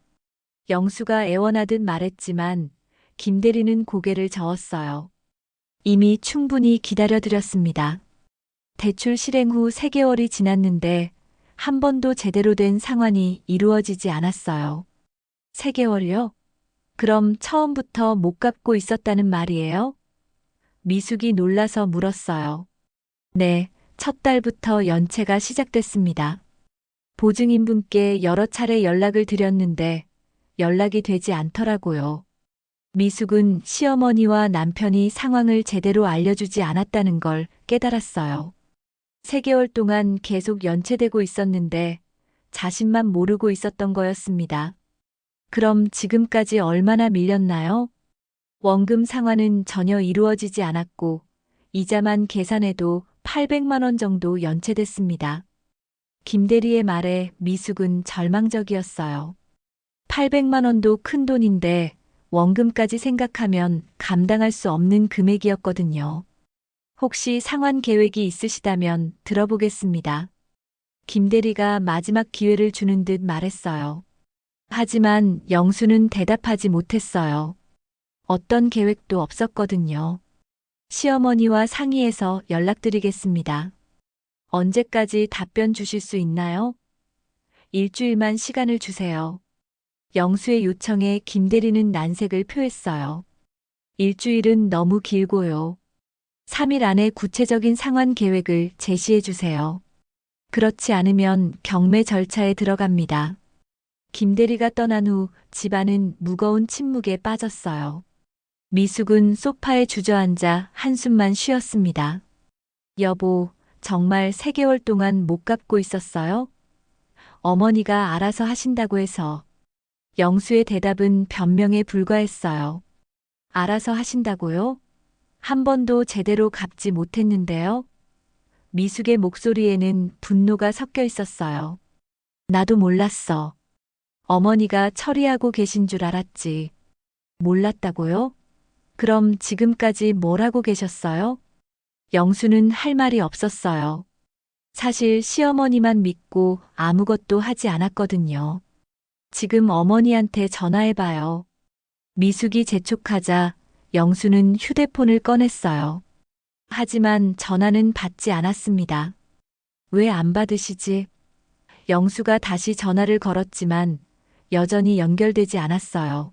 영수가 애원하듯 말했지만 김대리는 고개를 저었어요. 이미 충분히 기다려드렸습니다. 대출 실행 후 3개월이 지났는데 한 번도 제대로 된 상환이 이루어지지 않았어요. 3개월이요? 그럼 처음부터 못 갚고 있었다는 말이에요? 미숙이 놀라서 물었어요. 네, 첫 달부터 연체가 시작됐습니다. 보증인분께 여러 차례 연락을 드렸는데 연락이 되지 않더라고요. 미숙은 시어머니와 남편이 상황을 제대로 알려주지 않았다는 걸 깨달았어요. 3개월 동안 계속 연체되고 있었는데 자신만 모르고 있었던 거였습니다. 그럼 지금까지 얼마나 밀렸나요? 원금 상환은 전혀 이루어지지 않았고, 이자만 계산해도 800만 원 정도 연체됐습니다. 김대리의 말에 미숙은 절망적이었어요. 800만 원도 큰 돈인데 원금까지 생각하면 감당할 수 없는 금액이었거든요. 혹시 상환 계획이 있으시다면 들어보겠습니다. 김대리가 마지막 기회를 주는 듯 말했어요. 하지만 영수는 대답하지 못했어요. 어떤 계획도 없었거든요. 시어머니와 상의해서 연락드리겠습니다. 언제까지 답변 주실 수 있나요? 일주일만 시간을 주세요. 영수의 요청에 김대리는 난색을 표했어요. 일주일은 너무 길고요. 3일 안에 구체적인 상환 계획을 제시해 주세요. 그렇지 않으면 경매 절차에 들어갑니다. 김대리가 떠난 후 집안은 무거운 침묵에 빠졌어요. 미숙은 소파에 주저앉아 한숨만 쉬었습니다. 여보, 정말 3개월 동안 못 갚고 있었어요? 어머니가 알아서 하신다고 해서. 영수의 대답은 변명에 불과했어요. 알아서 하신다고요? 한 번도 제대로 갚지 못했는데요. 미숙의 목소리에는 분노가 섞여 있었어요. 나도 몰랐어. 어머니가 처리하고 계신 줄 알았지. 몰랐다고요? 그럼 지금까지 뭘 하고 계셨어요? 영수는 할 말이 없었어요. 사실 시어머니만 믿고 아무것도 하지 않았거든요. 지금 어머니한테 전화해봐요. 미숙이 재촉하자 영수는 휴대폰을 꺼냈어요. 하지만 전화는 받지 않았습니다. 왜 안 받으시지? 영수가 다시 전화를 걸었지만 여전히 연결되지 않았어요.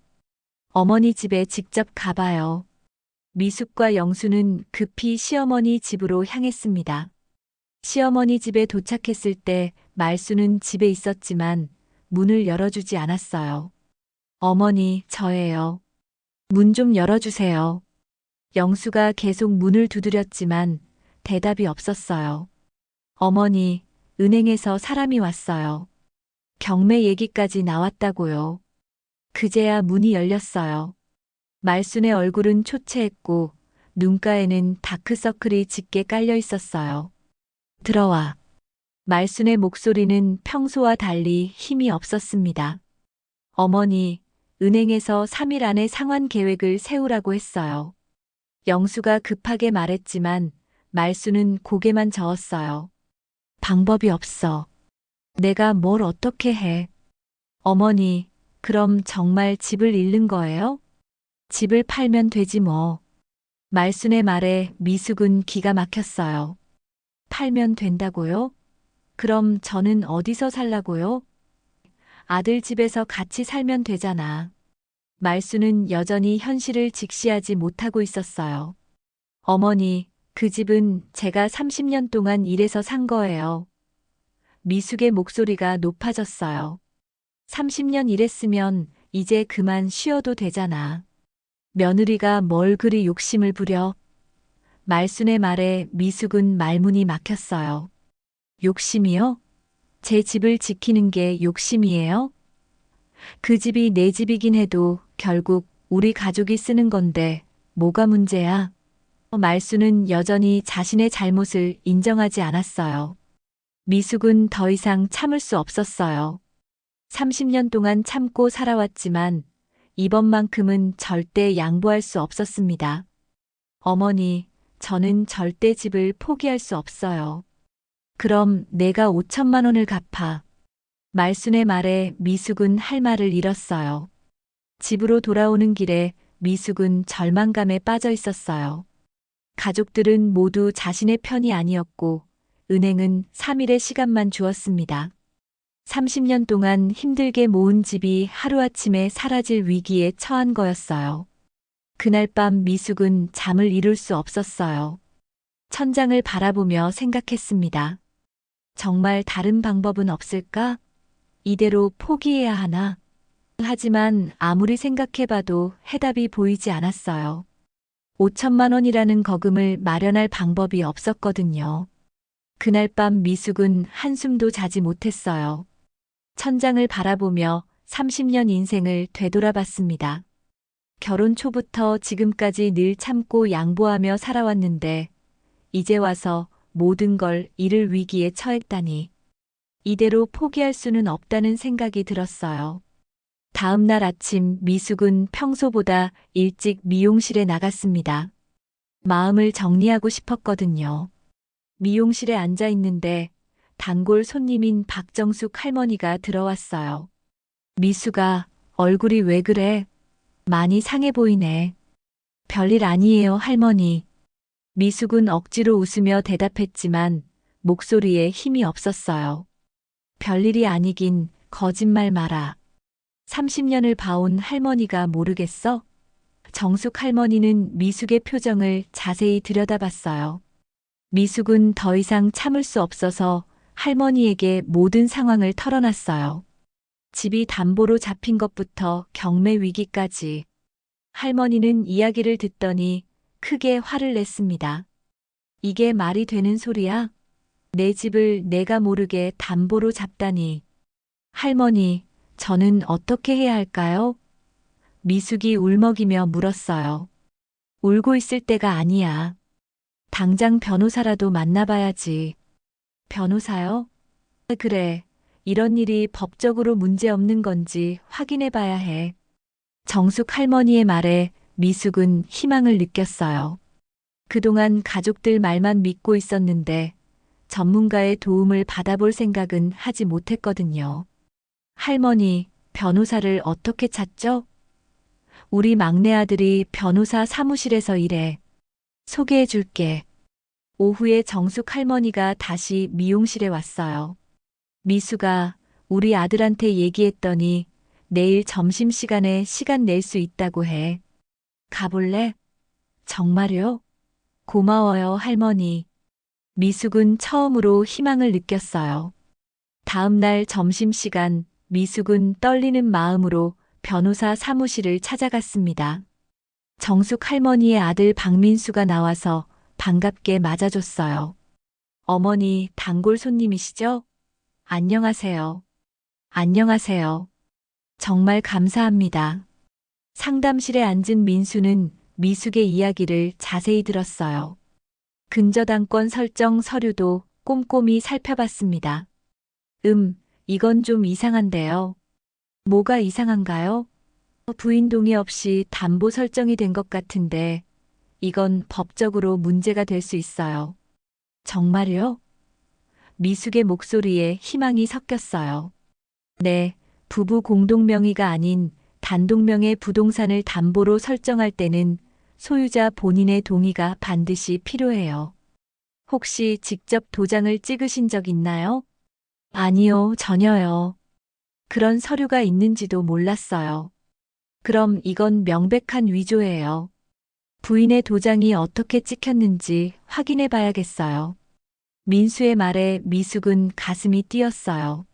어머니 집에 직접 가봐요. 미숙과 영수는 급히 시어머니 집으로 향했습니다. 시어머니 집에 도착했을 때 말수는 집에 있었지만 문을 열어주지 않았어요. 어머니, 저예요. 문 좀 열어주세요. 영수가 계속 문을 두드렸지만 대답이 없었어요. 어머니, 은행에서 사람이 왔어요. 경매 얘기까지 나왔다고요. 그제야 문이 열렸어요. 말순의 얼굴은 초췌했고 눈가에는 다크서클이 짙게 깔려 있었어요. 들어와. 말순의 목소리는 평소와 달리 힘이 없었습니다. 어머니, 은행에서 3일 안에 상환 계획을 세우라고 했어요. 영수가 급하게 말했지만 말순은 고개만 저었어요. 방법이 없어. 내가 뭘 어떻게 해. 어머니, 그럼 정말 집을 잃는 거예요? 집을 팔면 되지 뭐. 말순의 말에 미숙은 기가 막혔어요. 팔면 된다고요? 그럼 저는 어디서 살라고요? 아들 집에서 같이 살면 되잖아. 말순은 여전히 현실을 직시하지 못하고 있었어요. 어머니, 그 집은 제가 30년 동안 일해서 산 거예요. 미숙의 목소리가 높아졌어요. 30년 일했으면 이제 그만 쉬어도 되잖아. 며느리가 뭘 그리 욕심을 부려? 말순의 말에 미숙은 말문이 막혔어요. 욕심이요? 제 집을 지키는 게 욕심이에요? 그 집이 내 집이긴 해도 결국 우리 가족이 쓰는 건데 뭐가 문제야? 말순은 여전히 자신의 잘못을 인정하지 않았어요. 미숙은 더 이상 참을 수 없었어요. 30년 동안 참고 살아왔지만 이번만큼은 절대 양보할 수 없었습니다. 어머니, 저는 절대 집을 포기할 수 없어요. 그럼 내가 5천만 원을 갚아. 말순의 말에 미숙은 할 말을 잃었어요. 집으로 돌아오는 길에 미숙은 절망감에 빠져 있었어요. 가족들은 모두 자신의 편이 아니었고 은행은 3일의 시간만 주었습니다. 30년 동안 힘들게 모은 집이 하루아침에 사라질 위기에 처한 거였어요. 그날 밤 미숙은 잠을 이룰 수 없었어요. 천장을 바라보며 생각했습니다. 정말 다른 방법은 없을까? 이대로 포기해야 하나? 하지만 아무리 생각해봐도 해답이 보이지 않았어요. 5천만 원이라는 거금을 마련할 방법이 없었거든요. 그날 밤 미숙은 한숨도 자지 못했어요. 천장을 바라보며 30년 인생을 되돌아봤습니다. 결혼 초부터 지금까지 늘 참고 양보하며 살아왔는데 이제 와서 모든 걸 잃을 위기에 처했다니 이대로 포기할 수는 없다는 생각이 들었어요. 다음 날 아침 미숙은 평소보다 일찍 미용실에 나갔습니다. 마음을 정리하고 싶었거든요. 미용실에 앉아 있는데 단골 손님인 박정숙 할머니가 들어왔어요. 미숙아, 얼굴이 왜 그래? 많이 상해 보이네. 별일 아니에요, 할머니. 미숙은 억지로 웃으며 대답했지만 목소리에 힘이 없었어요. 별일이 아니긴 거짓말 마라. 30년을 봐온 할머니가 모르겠어? 정숙 할머니는 미숙의 표정을 자세히 들여다봤어요. 미숙은 더 이상 참을 수 없어서 할머니에게 모든 상황을 털어놨어요. 집이 담보로 잡힌 것부터 경매 위기까지. 할머니는 이야기를 듣더니 크게 화를 냈습니다. 이게 말이 되는 소리야? 내 집을 내가 모르게 담보로 잡다니. 할머니, 저는 어떻게 해야 할까요? 미숙이 울먹이며 물었어요. 울고 있을 때가 아니야. 당장 변호사라도 만나봐야지. 변호사요? 그래. 이런 일이 법적으로 문제 없는 건지 확인해 봐야 해. 정숙 할머니의 말에 미숙은 희망을 느꼈어요. 그동안 가족들 말만 믿고 있었는데 전문가의 도움을 받아볼 생각은 하지 못했거든요. 할머니, 변호사를 어떻게 찾죠? 우리 막내 아들이 변호사 사무실에서 일해. 소개해 줄게. 오후에 정숙 할머니가 다시 미용실에 왔어요. 미숙아, 우리 아들한테 얘기했더니 내일 점심시간에 시간 낼 수 있다고 해. 가볼래? 정말요? 고마워요, 할머니. 미숙은 처음으로 희망을 느꼈어요. 다음 날 점심시간, 미숙은 떨리는 마음으로 변호사 사무실을 찾아갔습니다. 정숙 할머니의 아들 박민수가 나와서 반갑게 맞아줬어요. 어머니, 단골 손님이시죠? 안녕하세요. 안녕하세요. 정말 감사합니다. 상담실에 앉은 민수는 미숙의 이야기를 자세히 들었어요. 근저당권 설정 서류도 꼼꼼히 살펴봤습니다. 이건 좀 이상한데요. 뭐가 이상한가요? 부인 동의 없이 담보 설정이 된 것 같은데 이건 법적으로 문제가 될 수 있어요. 정말요? 미숙의 목소리에 희망이 섞였어요. 네, 부부 공동명의가 아닌 단독명의 부동산을 담보로 설정할 때는 소유자 본인의 동의가 반드시 필요해요. 혹시 직접 도장을 찍으신 적 있나요? 아니요, 전혀요. 그런 서류가 있는지도 몰랐어요. 그럼 이건 명백한 위조예요. 부인의 도장이 어떻게 찍혔는지 확인해 봐야겠어요. 민수의 말에 미숙은 가슴이 뛰었어요.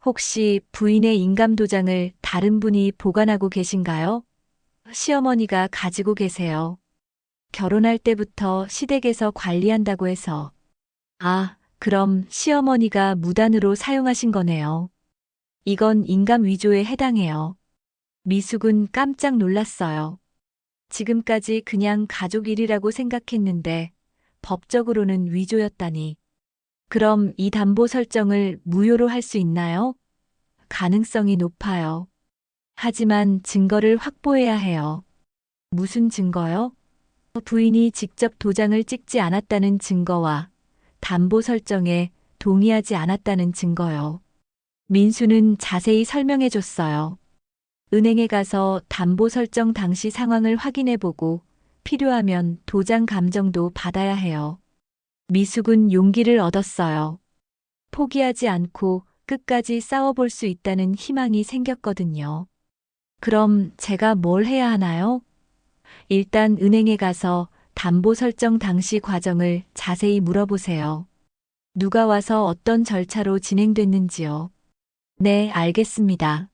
혹시 부인의 인감도장을 다른 분이 보관하고 계신가요? 시어머니가 가지고 계세요. 결혼할 때부터 시댁에서 관리한다고 해서. 아, 그럼 시어머니가 무단으로 사용하신 거네요. 이건 인감 위조에 해당해요. 미숙은 깜짝 놀랐어요. 지금까지 그냥 가족 일이라고 생각했는데 법적으로는 위조였다니. 그럼 이 담보 설정을 무효로 할 수 있나요? 가능성이 높아요. 하지만 증거를 확보해야 해요. 무슨 증거요? 부인이 직접 도장을 찍지 않았다는 증거와 담보 설정에 동의하지 않았다는 증거요. 민수는 자세히 설명해 줬어요. 은행에 가서 담보 설정 당시 상황을 확인해 보고 필요하면 도장 감정도 받아야 해요. 미숙은 용기를 얻었어요. 포기하지 않고 끝까지 싸워볼 수 있다는 희망이 생겼거든요. 그럼 제가 뭘 해야 하나요? 일단 은행에 가서 담보 설정 당시 과정을 자세히 물어보세요. 누가 와서 어떤 절차로 진행됐는지요. 네, 알겠습니다.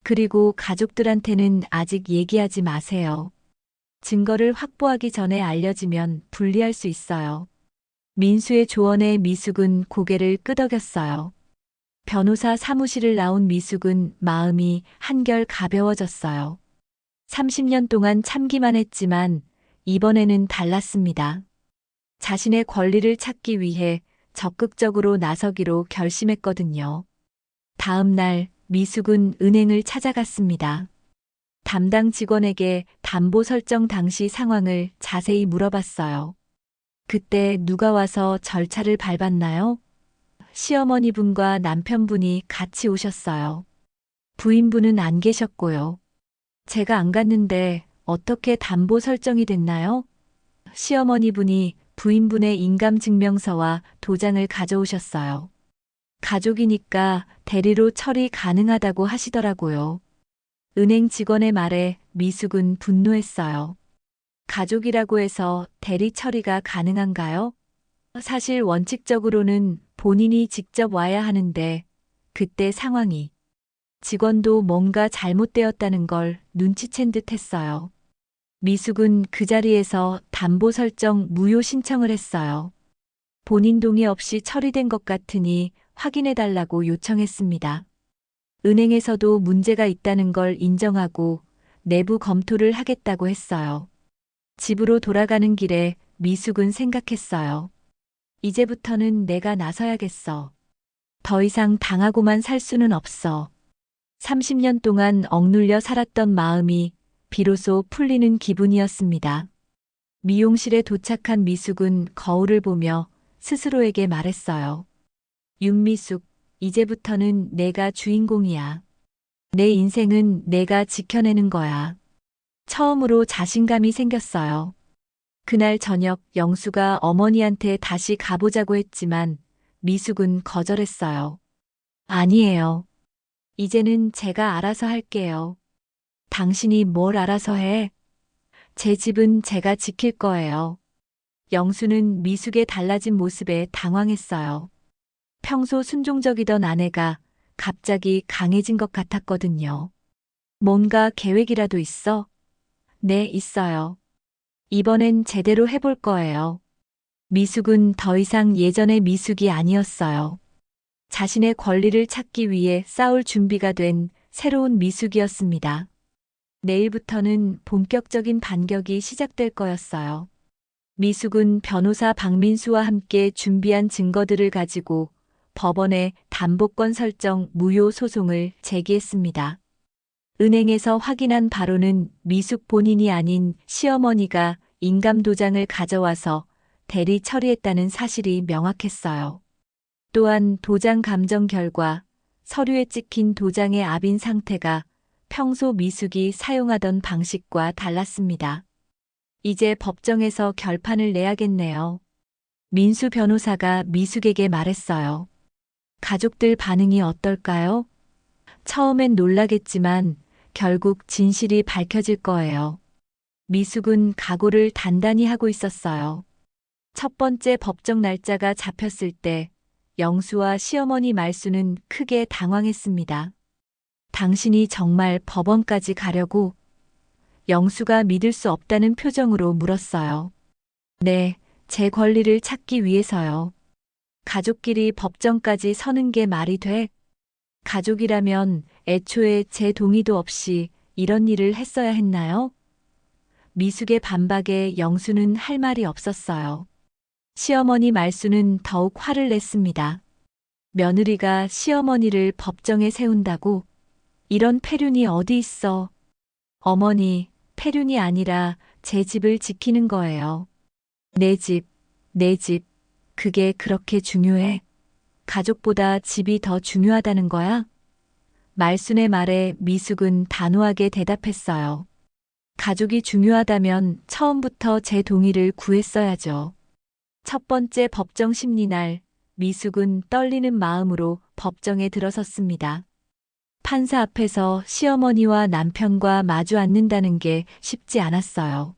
그리고 가족들한테는 아직 얘기하지 마세요. 증거를 확보하기 전에 알려지면 불리할 수 있어요. 민수의 조언에 미숙은 고개를 끄덕였어요. 변호사 사무실을 나온 미숙은 마음이 한결 가벼워졌어요. 30년 동안 참기만 했지만 이번에는 달랐습니다. 자신의 권리를 찾기 위해 적극적으로 나서기로 결심했거든요. 다음 날 미숙은 은행을 찾아갔습니다. 담당 직원에게 담보 설정 당시 상황을 자세히 물어봤어요. 그때 누가 와서 절차를 밟았나요? 시어머니분과 남편분이 같이 오셨어요. 부인분은 안 계셨고요. 제가 안 갔는데 어떻게 담보 설정이 됐나요? 시어머니분이 부인분의 인감증명서와 도장을 가져오셨어요. 가족이니까 대리로 처리 가능하다고 하시더라고요. 은행 직원의 말에 미숙은 분노했어요. 가족이라고 해서 대리 처리가 가능한가요? 사실 원칙적으로는 본인이 직접 와야 하는데 그때 상황이 직원도 뭔가 잘못되었다는 걸 눈치챈 듯 했어요. 미숙은 그 자리에서 담보 설정 무효 신청을 했어요. 본인 동의 없이 처리된 것 같으니 확인해달라고 요청했습니다. 은행에서도 문제가 있다는 걸 인정하고 내부 검토를 하겠다고 했어요. 집으로 돌아가는 길에 미숙은 생각했어요. 이제부터는 내가 나서야겠어. 더 이상 당하고만 살 수는 없어. 30년 동안 억눌려 살았던 마음이 비로소 풀리는 기분이었습니다. 미용실에 도착한 미숙은 거울을 보며 스스로에게 말했어요. 윤미숙, 이제부터는 내가 주인공이야. 내 인생은 내가 지켜내는 거야. 처음으로 자신감이 생겼어요. 그날 저녁 영수가 어머니한테 다시 가보자고 했지만 미숙은 거절했어요. 아니에요. 이제는 제가 알아서 할게요. 당신이 뭘 알아서 해? 제 집은 제가 지킬 거예요. 영수는 미숙의 달라진 모습에 당황했어요. 평소 순종적이던 아내가 갑자기 강해진 것 같았거든요. 뭔가 계획이라도 있어? 네, 있어요. 이번엔 제대로 해볼 거예요. 미숙은 더 이상 예전의 미숙이 아니었어요. 자신의 권리를 찾기 위해 싸울 준비가 된 새로운 미숙이었습니다. 내일부터는 본격적인 반격이 시작될 거였어요. 미숙은 변호사 박민수와 함께 준비한 증거들을 가지고 법원에 담보권 설정 무효 소송을 제기했습니다. 은행에서 확인한 바로는 미숙 본인이 아닌 시어머니가 인감도장을 가져와서 대리 처리했다는 사실이 명확했어요. 또한 도장 감정 결과 서류에 찍힌 도장의 압인 상태가 평소 미숙이 사용하던 방식과 달랐습니다. 이제 법정에서 결판을 내야겠네요. 민수 변호사가 미숙에게 말했어요. 가족들 반응이 어떨까요? 처음엔 놀라겠지만 결국 진실이 밝혀질 거예요. 미숙은 각오를 단단히 하고 있었어요. 첫 번째 법정 날짜가 잡혔을 때 영수와 시어머니 말수는 크게 당황했습니다. 당신이 정말 법원까지 가려고? 영수가 믿을 수 없다는 표정으로 물었어요. 네, 제 권리를 찾기 위해서요. 가족끼리 법정까지 서는 게 말이 돼? 가족이라면 애초에 제 동의도 없이 이런 일을 했어야 했나요? 미숙의 반박에 영수는 할 말이 없었어요. 시어머니 말수는 더욱 화를 냈습니다. 며느리가 시어머니를 법정에 세운다고? 이런 폐륜이 어디 있어? 어머니, 폐륜이 아니라 제 집을 지키는 거예요. 내 집, 내 집, 그게 그렇게 중요해? 가족보다 집이 더 중요하다는 거야? 말순의 말에 미숙은 단호하게 대답했어요. 가족이 중요하다면 처음부터 제 동의를 구했어야죠. 첫 번째 법정 심리날, 미숙은 떨리는 마음으로 법정에 들어섰습니다. 판사 앞에서 시어머니와 남편과 마주 앉는다는 게 쉽지 않았어요.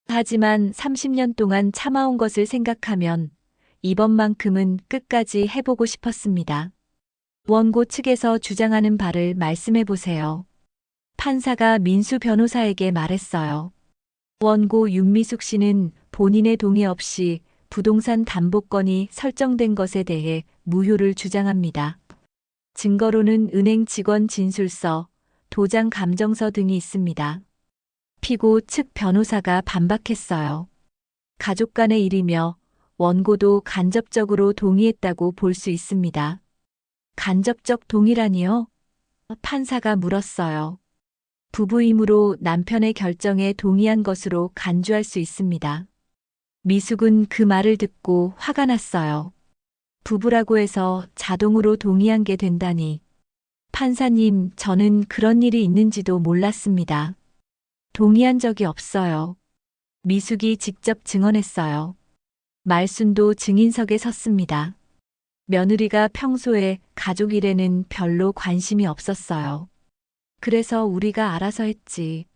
하지만 30년 동안 참아온 것을 생각하면 이번만큼은 끝까지 해보고 싶었습니다. 원고 측에서 주장하는 바를 말씀해 보세요. 판사가 민수 변호사에게 말했어요. 원고 윤미숙 씨는 본인의 동의 없이 부동산 담보권이 설정된 것에 대해 무효를 주장합니다. 증거로는 은행 직원 진술서, 도장 감정서 등이 있습니다. 피고 측 변호사가 반박했어요. 가족 간의 일이며 원고도 간접적으로 동의했다고 볼 수 있습니다. 간접적 동의라니요? 판사가 물었어요. 부부이므로 남편의 결정에 동의한 것으로 간주할 수 있습니다. 미숙은 그 말을 듣고 화가 났어요. 부부라고 해서 자동으로 동의한 게 된다니. 판사님, 저는 그런 일이 있는지도 몰랐습니다. 동의한 적이 없어요. 미숙이 직접 증언했어요. 말순도 증인석에 섰습니다. 며느리가 평소에 가족 일에는 별로 관심이 없었어요. 그래서 우리가 알아서 했지.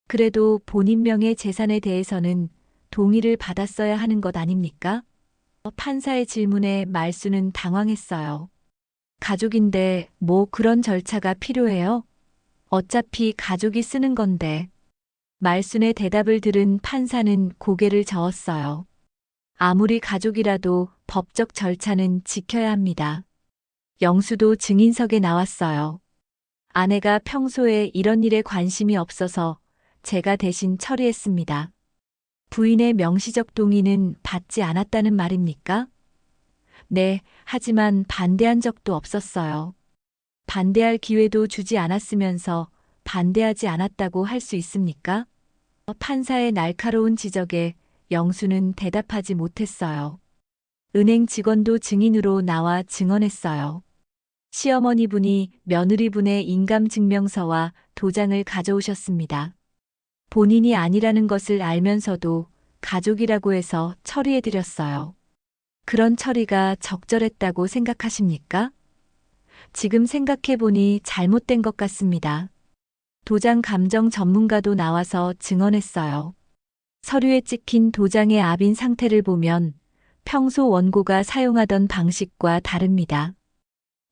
그래도 본인 명의 재산에 대해서는 동의를 받았어야 하는 것 아닙니까? 판사의 질문에 말순은 당황했어요. 가족인데 뭐 그런 절차가 필요해요? 어차피 가족이 쓰는 건데. 말순의 대답을 들은 판사는 고개를 저었어요. 아무리 가족이라도 법적 절차는 지켜야 합니다. 영수도 증인석에 나왔어요. 아내가 평소에 이런 일에 관심이 없어서 제가 대신 처리했습니다. 부인의 명시적 동의는 받지 않았다는 말입니까? 네, 하지만 반대한 적도 없었어요. 반대할 기회도 주지 않았으면서 반대하지 않았다고 할 수 있습니까? 판사의 날카로운 지적에 영수는 대답하지 못했어요. 은행 직원도 증인으로 나와 증언했어요. 시어머니분이 며느리분의 인감증명서와 도장을 가져오셨습니다. 본인이 아니라는 것을 알면서도 가족이라고 해서 처리해드렸어요. 그런 처리가 적절했다고 생각하십니까? 지금 생각해보니 잘못된 것 같습니다. 도장 감정 전문가도 나와서 증언했어요. 서류에 찍힌 도장의 압인 상태를 보면 평소 원고가 사용하던 방식과 다릅니다.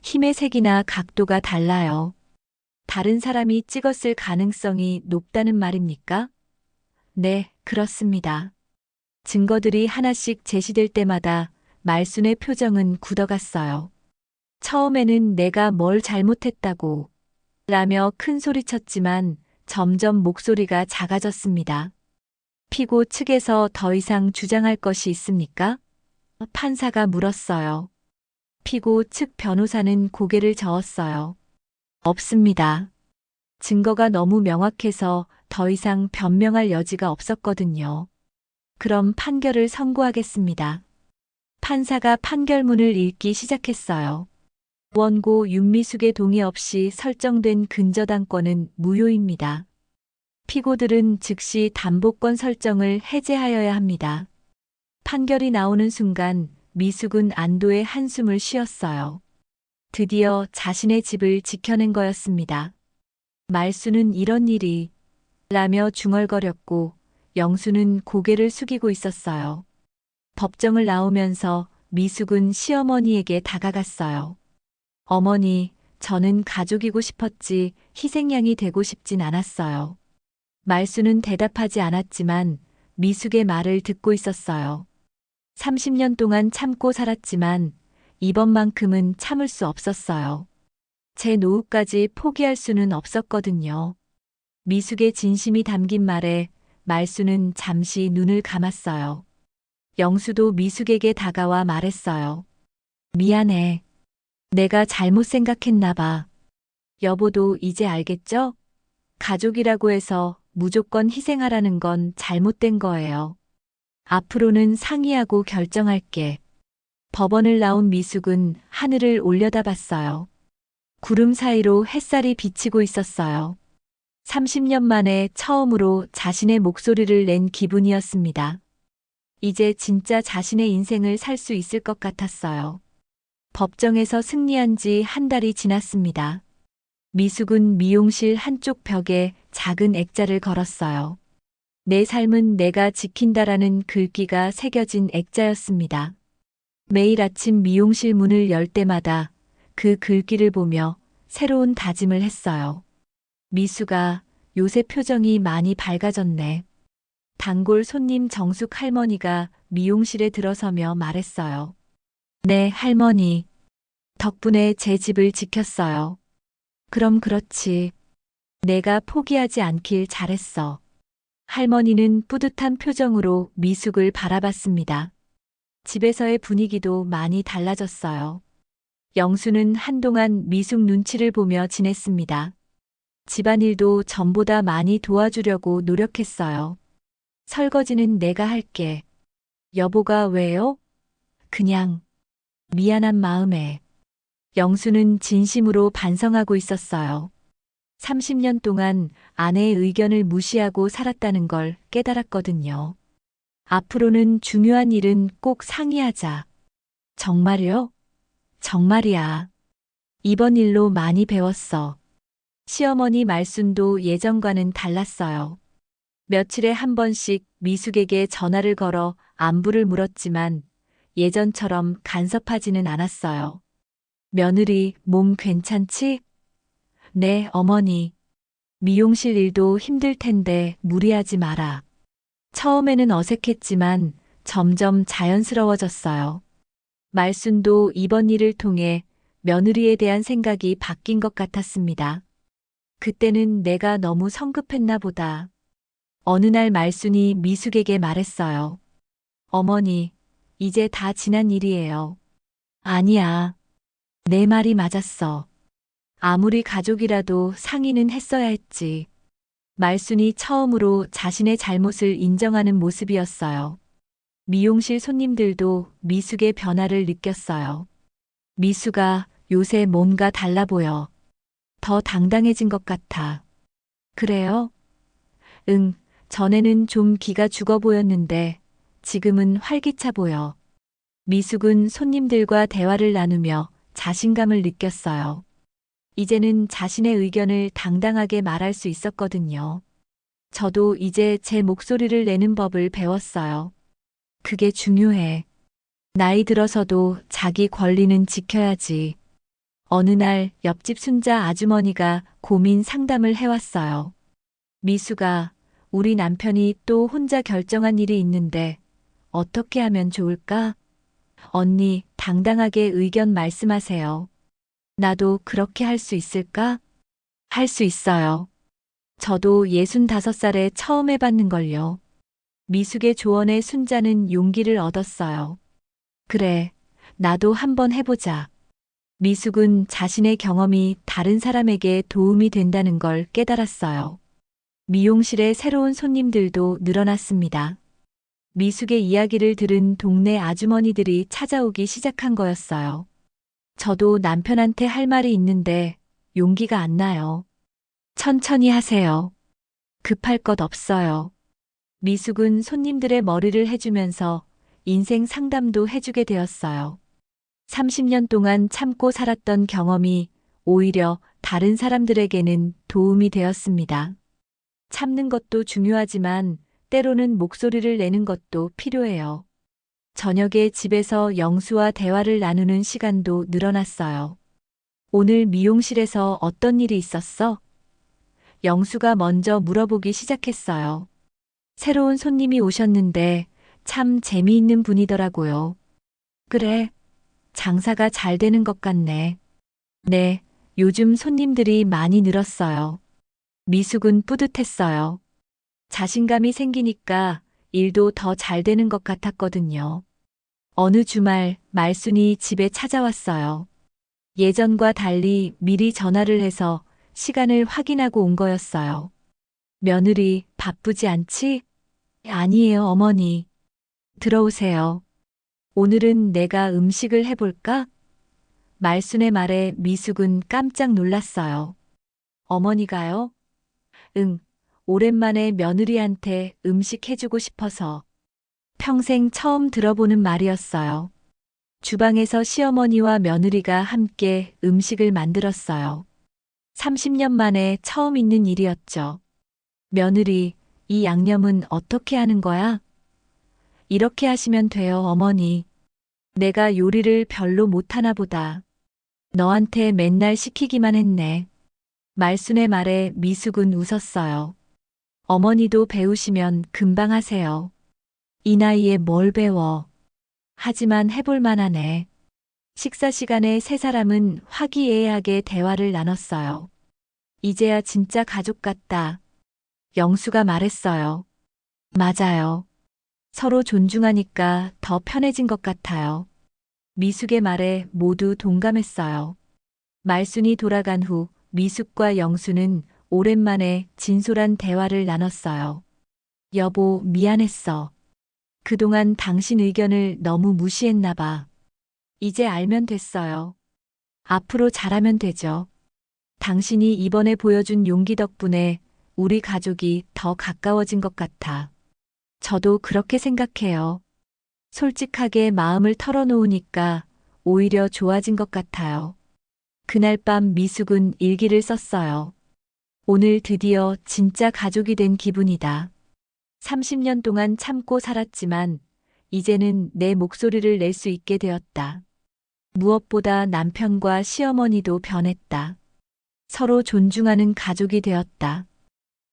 힘의 색이나 각도가 달라요. 다른 사람이 찍었을 가능성이 높다는 말입니까? 네, 그렇습니다. 증거들이 하나씩 제시될 때마다 말순의 표정은 굳어갔어요. 처음에는 내가 뭘 잘못했다고 라며 큰 소리쳤지만 점점 목소리가 작아졌습니다. 피고 측에서 더 이상 주장할 것이 있습니까? 판사가 물었어요. 피고 측 변호사는 고개를 저었어요. 없습니다. 증거가 너무 명확해서 더 이상 변명할 여지가 없었거든요. 그럼 판결을 선고하겠습니다. 판사가 판결문을 읽기 시작했어요. 원고 윤미숙의 동의 없이 설정된 근저당권은 무효입니다. 피고들은 즉시 담보권 설정을 해제하여야 합니다. 판결이 나오는 순간 미숙은 안도의 한숨을 쉬었어요. 드디어 자신의 집을 지켜낸 거였습니다. 말순은 이런 일이 라며 중얼거렸고 영수는 고개를 숙이고 있었어요. 법정을 나오면서 미숙은 시어머니에게 다가갔어요. 어머니, 저는 가족이고 싶었지 희생양이 되고 싶진 않았어요. 말순은 대답하지 않았지만 미숙의 말을 듣고 있었어요. 30년 동안 참고 살았지만 이번만큼은 참을 수 없었어요. 제 노후까지 포기할 수는 없었거든요. 미숙의 진심이 담긴 말에 말순은 잠시 눈을 감았어요. 영수도 미숙에게 다가와 말했어요. 미안해. 내가 잘못 생각했나 봐. 여보도 이제 알겠죠? 가족이라고 해서 무조건 희생하라는 건 잘못된 거예요. 앞으로는 상의하고 결정할게. 법원을 나온 미숙은 하늘을 올려다봤어요. 구름 사이로 햇살이 비치고 있었어요. 30년 만에 처음으로 자신의 목소리를 낸 기분이었습니다. 이제 진짜 자신의 인생을 살 수 있을 것 같았어요. 법정에서 승리한 지 한 달이 지났습니다. 미숙은 미용실 한쪽 벽에 작은 액자를 걸었어요. 내 삶은 내가 지킨다라는 글귀가 새겨진 액자였습니다. 매일 아침 미용실 문을 열 때마다 그 글귀를 보며 새로운 다짐을 했어요. 미숙아, 요새 표정이 많이 밝아졌네. 단골 손님 정숙 할머니가 미용실에 들어서며 말했어요. 네, 할머니. 덕분에 제 집을 지켰어요. 그럼 그렇지. 내가 포기하지 않길 잘했어. 할머니는 뿌듯한 표정으로 미숙을 바라봤습니다. 집에서의 분위기도 많이 달라졌어요. 영수는 한동안 미숙 눈치를 보며 지냈습니다. 집안일도 전보다 많이 도와주려고 노력했어요. 설거지는 내가 할게. 여보가 왜요? 그냥 미안한 마음에. 영수는 진심으로 반성하고 있었어요. 30년 동안 아내의 의견을 무시하고 살았다는 걸 깨달았거든요. 앞으로는 중요한 일은 꼭 상의하자. 정말요? 정말이야. 이번 일로 많이 배웠어. 시어머니 말씀도 예전과는 달랐어요. 며칠에 한 번씩 미숙에게 전화를 걸어 안부를 물었지만 예전처럼 간섭하지는 않았어요. 며느리, 몸 괜찮지? 네, 어머니. 미용실 일도 힘들 텐데 무리하지 마라. 처음에는 어색했지만 점점 자연스러워졌어요. 말순도 이번 일을 통해 며느리에 대한 생각이 바뀐 것 같았습니다. 그때는 내가 너무 성급했나 보다. 어느 날 말순이 미숙에게 말했어요. 어머니, 이제 다 지난 일이에요. 아니야. 내 말이 맞았어. 아무리 가족이라도 상의는 했어야 했지. 말순이 처음으로 자신의 잘못을 인정하는 모습이었어요. 미용실 손님들도 미숙의 변화를 느꼈어요. 미숙아, 요새 뭔가 달라 보여. 더 당당해진 것 같아. 그래요? 응, 전에는 좀 기가 죽어 보였는데 지금은 활기차 보여. 미숙은 손님들과 대화를 나누며 자신감을 느꼈어요. 이제는 자신의 의견을 당당하게 말할 수 있었거든요. 저도 이제 제 목소리를 내는 법을 배웠어요. 그게 중요해. 나이 들어서도 자기 권리는 지켜야지. 어느 날 옆집 순자 아주머니가 고민 상담을 해왔어요. 미숙아, 우리 남편이 또 혼자 결정한 일이 있는데 어떻게 하면 좋을까? 언니, 당당하게 의견 말씀하세요. 나도 그렇게 할 수 있을까? 할 수 있어요. 저도 65살에 처음 해봤는걸요. 미숙의 조언에 순자는 용기를 얻었어요. 그래, 나도 한번 해보자. 미숙은 자신의 경험이 다른 사람에게 도움이 된다는 걸 깨달았어요. 미용실에 새로운 손님들도 늘어났습니다. 미숙의 이야기를 들은 동네 아주머니들이 찾아오기 시작한 거였어요. 저도 남편한테 할 말이 있는데 용기가 안 나요. 천천히 하세요. 급할 것 없어요. 미숙은 손님들의 머리를 해주면서 인생 상담도 해주게 되었어요. 30년 동안 참고 살았던 경험이 오히려 다른 사람들에게는 도움이 되었습니다. 참는 것도 중요하지만 때로는 목소리를 내는 것도 필요해요. 저녁에 집에서 영수와 대화를 나누는 시간도 늘어났어요. 오늘 미용실에서 어떤 일이 있었어? 영수가 먼저 물어보기 시작했어요. 새로운 손님이 오셨는데 참 재미있는 분이더라고요. 그래, 장사가 잘 되는 것 같네. 네, 요즘 손님들이 많이 늘었어요. 미숙은 뿌듯했어요. 자신감이 생기니까 일도 더 잘 되는 것 같았거든요. 어느 주말 말순이 집에 찾아왔어요. 예전과 달리 미리 전화를 해서 시간을 확인하고 온 거였어요. 며느리, 바쁘지 않지? 아니에요, 어머니. 들어오세요. 오늘은 내가 음식을 해볼까? 말순의 말에 미숙은 깜짝 놀랐어요. 어머니가요? 응, 오랜만에 며느리한테 음식 해주고 싶어서. 평생 처음 들어보는 말이었어요. 주방에서 시어머니와 며느리가 함께 음식을 만들었어요. 30년 만에 처음 있는 일이었죠. 며느리, 이 양념은 어떻게 하는 거야? 이렇게 하시면 돼요, 어머니. 내가 요리를 별로 못하나 보다. 너한테 맨날 시키기만 했네. 말순의 말에 미숙은 웃었어요. 어머니도 배우시면 금방 하세요. 이 나이에 뭘 배워. 하지만 해볼 만하네. 식사 시간에 세 사람은 화기애애하게 대화를 나눴어요. 이제야 진짜 가족 같다. 영수가 말했어요. 맞아요. 서로 존중하니까 더 편해진 것 같아요. 미숙의 말에 모두 동감했어요. 말순이 돌아간 후 미숙과 영수는 오랜만에 진솔한 대화를 나눴어요. 여보, 미안했어. 그동안 당신 의견을 너무 무시했나 봐. 이제 알면 됐어요. 앞으로 잘하면 되죠. 당신이 이번에 보여준 용기 덕분에 우리 가족이 더 가까워진 것 같아. 저도 그렇게 생각해요. 솔직하게 마음을 털어놓으니까 오히려 좋아진 것 같아요. 그날 밤 미숙은 일기를 썼어요. 오늘 드디어 진짜 가족이 된 기분이다. 30년 동안 참고 살았지만 이제는 내 목소리를 낼 수 있게 되었다. 무엇보다 남편과 시어머니도 변했다. 서로 존중하는 가족이 되었다.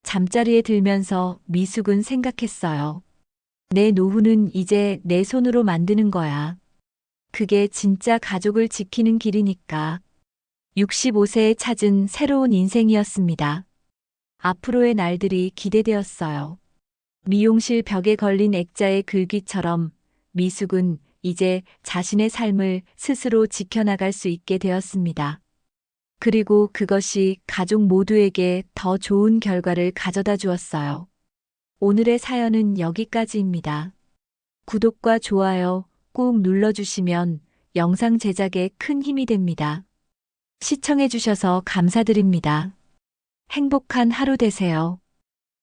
잠자리에 들면서 미숙은 생각했어요. 내 노후는 이제 내 손으로 만드는 거야. 그게 진짜 가족을 지키는 길이니까. 65세에 찾은 새로운 인생이었습니다. 앞으로의 날들이 기대되었어요. 미용실 벽에 걸린 액자의 글귀처럼 미숙은 이제 자신의 삶을 스스로 지켜나갈 수 있게 되었습니다. 그리고 그것이 가족 모두에게 더 좋은 결과를 가져다 주었어요. 오늘의 사연은 여기까지입니다. 구독과 좋아요 꾹 눌러주시면 영상 제작에 큰 힘이 됩니다. 시청해주셔서 감사드립니다. 행복한 하루 되세요.